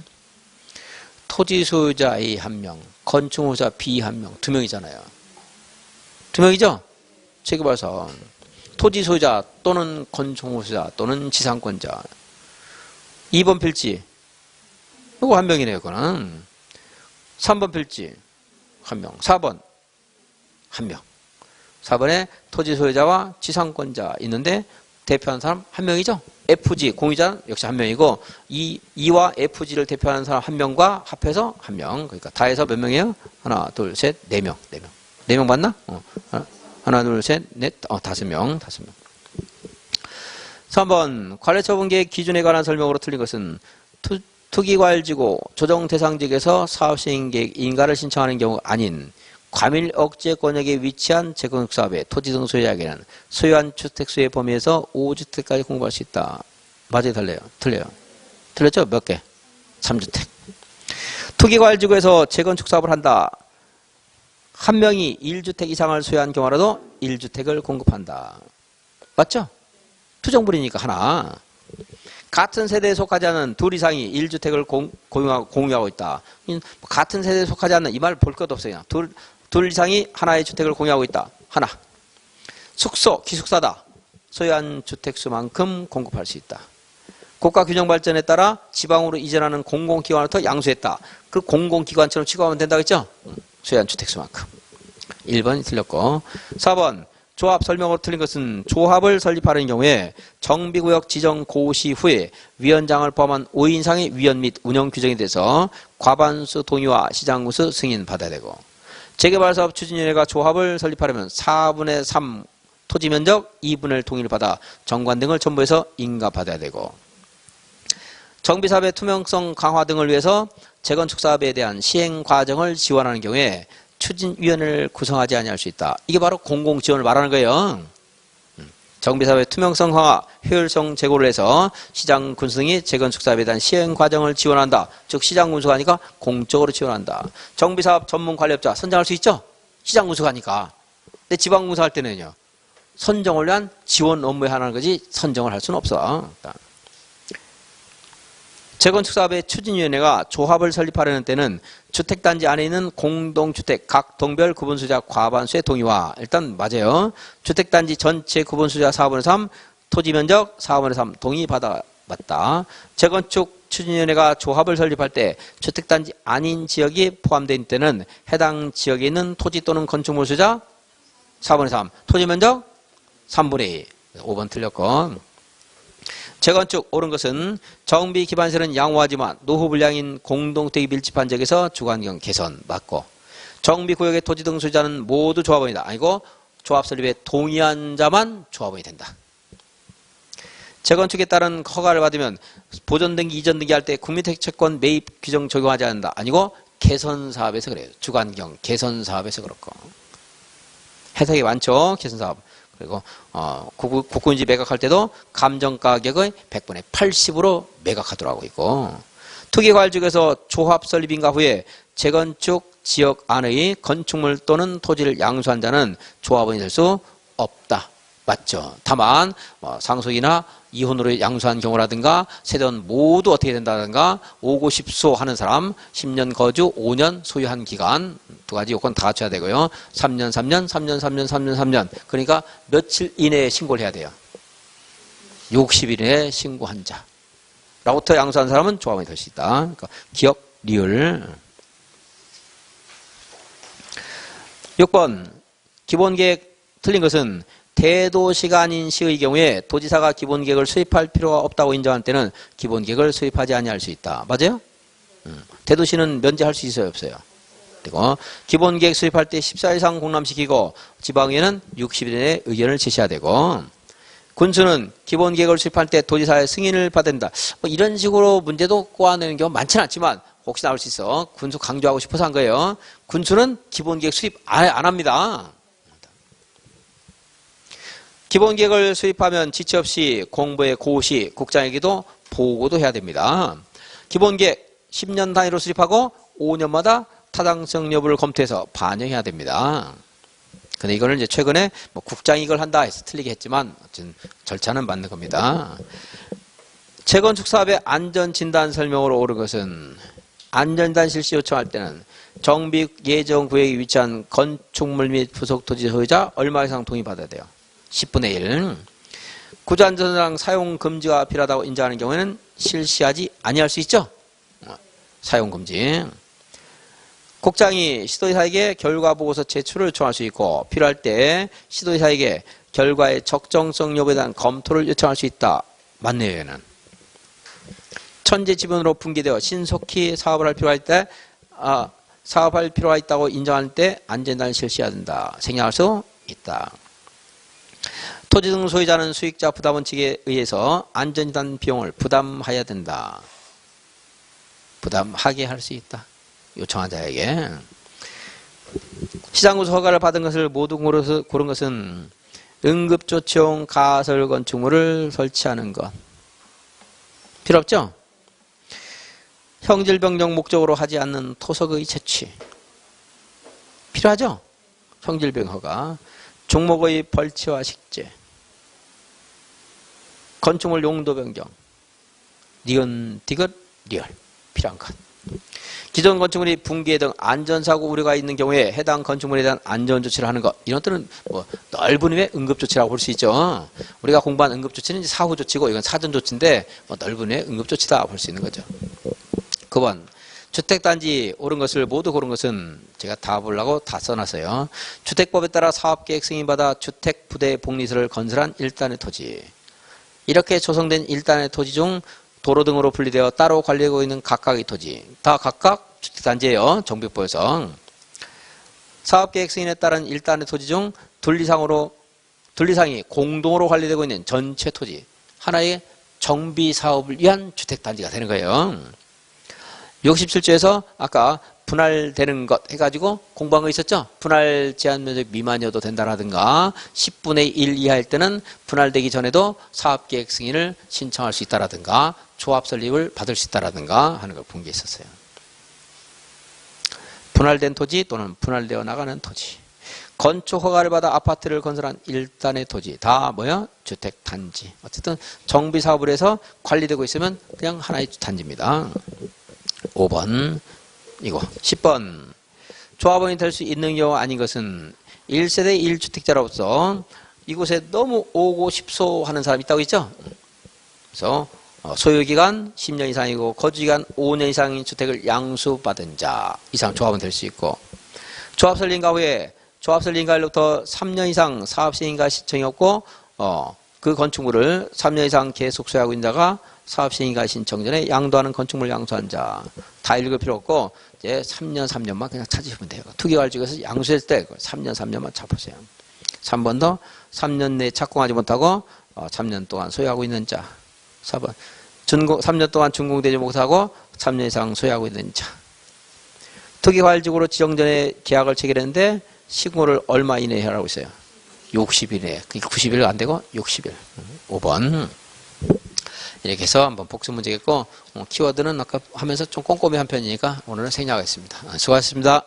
토지 소유자 A 1명, 건축공사 B 1명, 2명이잖아요. 2명이죠? 재개발 사업. 토지 소유자 또는 건축공사 또는 지상권자. 2번 필지. 이거 1명이네요, 그거는. 3번 필지. 1명. 4번. 1명. 4번에 토지 소유자와 지상권자 있는데 대표하는 사람 한 명이죠. FG 공유자 역시 한 명이고 E와 FG를 대표하는 사람 한 명과 합해서 한 명. 그러니까 다 해서 몇 명이에요? 하나, 둘, 셋, 네 명. 네 명 맞나? 하나, 둘, 셋, 넷, 다섯 명. 3번 관례처분계획 기준에 관한 설명으로 틀린 것은 투기과열지구 조정 대상지역에서 사업시행계획 인가를 신청하는 경우 아닌 과밀 억제 권역에 위치한 재건축사업의 토지 등 소유자에게는 소유한 주택수의 범위에서 5주택까지 공급할 수 있다. 맞아요, 달라요? 틀려요. 틀렸죠? 몇 개? 3주택. 투기과열지구에서 재건축사업을 한다. 한 명이 1주택 이상을 소유한 경우라도 1주택을 공급한다. 맞죠? 투정부리니까 하나. 같은 세대에 속하지 않은 둘 이상이 1주택을 공유하고 있다. 같은 세대에 속하지 않는 이 말 볼 것도 없어요. 둘 이상이 하나의 주택을 공유하고 있다. 하나. 숙소, 기숙사다. 소유한 주택수만큼 공급할 수 있다. 국가 균형 발전에 따라 지방으로 이전하는 공공기관부터 양수했다. 그 공공기관처럼 취급하면 된다겠죠? 소유한 주택수만큼. 1번이 틀렸고. 4번. 조합 설명으로 틀린 것은 조합을 설립하는 경우에 정비구역 지정 고시 후에 위원장을 포함한 5인 이상의 위원 및 운영 규정에 대해서 과반수 동의와 시장군수 승인 받아야 되고 재개발사업 추진위원회가 조합을 설립하려면 4분의 3 토지면적 2분의 1 동의를 받아 정관 등을 첨부해서 인가받아야 되고 정비사업의 투명성 강화 등을 위해서 재건축사업에 대한 시행 과정을 지원하는 경우에 추진위원회를 구성하지 아니할 수 있다. 이게 바로 공공지원을 말하는 거예요. 정비사업의 투명성 강화, 효율성 제고를 해서 시장군수 등이 재건축사업에 대한 시행 과정을 지원한다. 즉 시장군수가 하니까 공적으로 지원한다. 정비사업 전문관리업자 선정할 수 있죠? 시장군수가 하니까. 근데 지방군수 할 때는요. 선정을 위한 지원 업무에 하나는 거지 선정을 할 수는 없어. 재건축사업의 추진위원회가 조합을 설립하려는 때는 주택단지 안에 있는 공동주택 각 동별 구분수자 과반수의 동의와 일단 맞아요. 주택단지 전체 구분수자 4분의 3 토지면적 4분의 3 동의 받았다. 재건축 추진위원회가 조합을 설립할 때 주택단지 아닌 지역이 포함되어 있는 때는 해당 지역에 있는 토지 또는 건축물 수자 4분의 3 토지면적 3분의 2 5번 틀렸고 재건축 옳은 것은 정비 기반세는 양호하지만 노후 불량인 공동택이 밀집한 지역에서 주거환경 개선 맞고 정비구역의 토지 등 소유자는 모두 조합원이다. 아니고 조합 설립에 동의한 자만 조합원이 된다. 재건축에 따른 허가를 받으면 보존등기 이전 등기 할 때 국민택채권 매입 규정 적용하지 않는다. 아니고 개선사업에서 그래요. 주거환경 개선사업에서 그렇고 해석이 많죠. 개선사업. 그리고 국군지 매각할 때도 감정가격의 100분의 80으로 매각하도록 하고 있고 투기과열지구에서 조합 설립 인가 후에 재건축 지역 안의 건축물 또는 토지를 양수한 자는 조합원이 될 수 없다. 맞죠? 다만 상속이나 이혼으로 양수한 경우라든가 세대원 모두 어떻게 된다든가 5고 10소 하는 사람 10년 거주 5년 소유한 기간 두 가지 요건 다 갖춰야 되고요. 3년 3년 3년 3년 3년 3년 그러니까 며칠 이내에 신고를 해야 돼요. 60일 이내에 신고한 자 라부터 양수한 사람은 조합원이 될 수 있다. 그러니까 기억 리을 6번 기본계획 틀린 것은 대도시가 아닌 시의 경우에 도지사가 기본계획을 수립할 필요가 없다고 인정할 때는 기본계획을 수립하지 아니할 수 있다. 맞아요? 대도시는 면제할 수 있어요? 없어요? 그리고 기본계획 수립할 때 14일 이상 공람시키고 지방에는 60일 내에 의견을 제시해야 되고 군수는 기본계획을 수립할 때 도지사의 승인을 받아야 된다. 이런 식으로 문제도 꼬아내는 경우 많지는 않지만 혹시 나올 수 있어. 군수 강조하고 싶어서 한 거예요. 군수는 기본계획 수립 안 합니다. 기본계획을 수립하면 지체 없이 공부의 고시, 국장에게도 보고도 해야 됩니다. 기본계획 10년 단위로 수립하고 5년마다 타당성 여부를 검토해서 반영해야 됩니다. 근데 이거는 이제 최근에 국장이 이걸 한다 해서 틀리게 했지만 절차는 맞는 겁니다. 재건축 사업의 안전진단 설명으로 옳은 것은 안전진단 실시 요청할 때는 정비 예정 구역에 위치한 건축물 및 부속 토지 소유자 얼마 이상 동의받아야 돼요. 10분의 1. 구조안전상 사용 금지가 필요하다고 인정하는 경우에는 실시하지 아니할 수 있죠. 사용 금지. 국장이 시도지사에게 결과보고서 제출을 요청할 수 있고 필요할 때 시도지사에게 결과의 적정성 여부에 대한 검토를 요청할 수 있다. 맞네요. 얘는. 천재 지분으로 분기되어 신속히 사업을 할 필요가 있다. 사업할 필요가 있다고 인정할 때 안전단을 실시해야 된다. 생략할 수 있다. 토지 등 소유자는 수익자 부담 원칙에 의해서 안전진단 비용을 부담해야 된다. 부담하게 할 수 있다. 요청한 자에게. 시장구조 허가를 받은 것을 모두 고른 것은 응급조치용 가설 건축물을 설치하는 것. 필요 없죠? 형질병정 목적으로 하지 않는 토석의 채취. 필요하죠? 형질병 허가. 종목의 벌치와 식재. 건축물 용도 변경. 니은, 디귿, 리얼. 필요한 것. 기존 건축물이 붕괴 등 안전사고 우려가 있는 경우에 해당 건축물에 대한 안전조치를 하는 것. 이런 것들은 뭐 넓은 의미의 응급조치라고 볼 수 있죠. 우리가 공부한 응급조치는 이제 사후조치고 이건 사전조치인데 뭐 넓은 의미의 응급조치다 볼 수 있는 거죠. 9번. 주택단지 옳은 것을 모두 고른 것은 제가 다 보려고 다 써놨어요. 주택법에 따라 사업계획 승인받아 주택부대 복리설을 건설한 1단의 토지. 이렇게 조성된 1단의 토지 중 도로 등으로 분리되어 따로 관리하고 있는 각각의 토지. 다 각각 주택단지예요. 정비법에서. 사업계획 승인에 따른 1단의 토지 중 둘리상이 공동으로 관리되고 있는 전체 토지. 하나의 정비사업을 위한 주택단지가 되는 거예요. 67조에서 아까 분할되는 것 해가지고 공부한 거 있었죠? 분할 제한 면적 미만이어도 된다라든가 10분의 1 이하일 때는 분할되기 전에도 사업계획 승인을 신청할 수 있다라든가 조합 설립을 받을 수 있다라든가 하는 걸 본 게 있었어요. 분할된 토지 또는 분할되어 나가는 토지. 건축 허가를 받아 아파트를 건설한 1단의 토지. 다 뭐야? 주택단지. 어쨌든 정비사업을 해서 관리되고 있으면 그냥 하나의 단지입니다. 5번 이거 10번 조합원이 될 수 있는 경우 아닌 것은 1세대 1주택자로서 이곳에 너무 오고 싶소 하는 사람이 있다고 했죠. 그래서 소유기간 10년 이상이고 거주기간 5년 이상인 주택을 양수받은 자 이상 조합원 될 수 있고 조합설립인가 후에 조합설립인가로부터 3년 이상 사업시행인가 신청이 없고 그 건축물을 3년 이상 계속 소유하고 있는 자가 사업시행인가 신청 전에 양도하는 건축물 양수한 자. 다 읽을 필요 없고 이제 3년만 그냥 찾으시면 돼요. 투기활주에서 양수했을 때 3년만 찾으세요. 3번 더 3년 내에 착공하지 못하고 3년 동안 소유하고 있는 자. 4번 3년 동안 준공되지 못하고 3년 이상 소유하고 있는 자. 투기활주로 지정 전에 계약을 체결했는데 시공을 얼마 이내에 하라고 있어요. 60일 이내에. 90일 안 되고 60일. 5번. 이렇게 해서 한번 복습 문제겠고 키워드는 아까 하면서 좀 꼼꼼히 한 편이니까 오늘은 생략하겠습니다. 수고하셨습니다.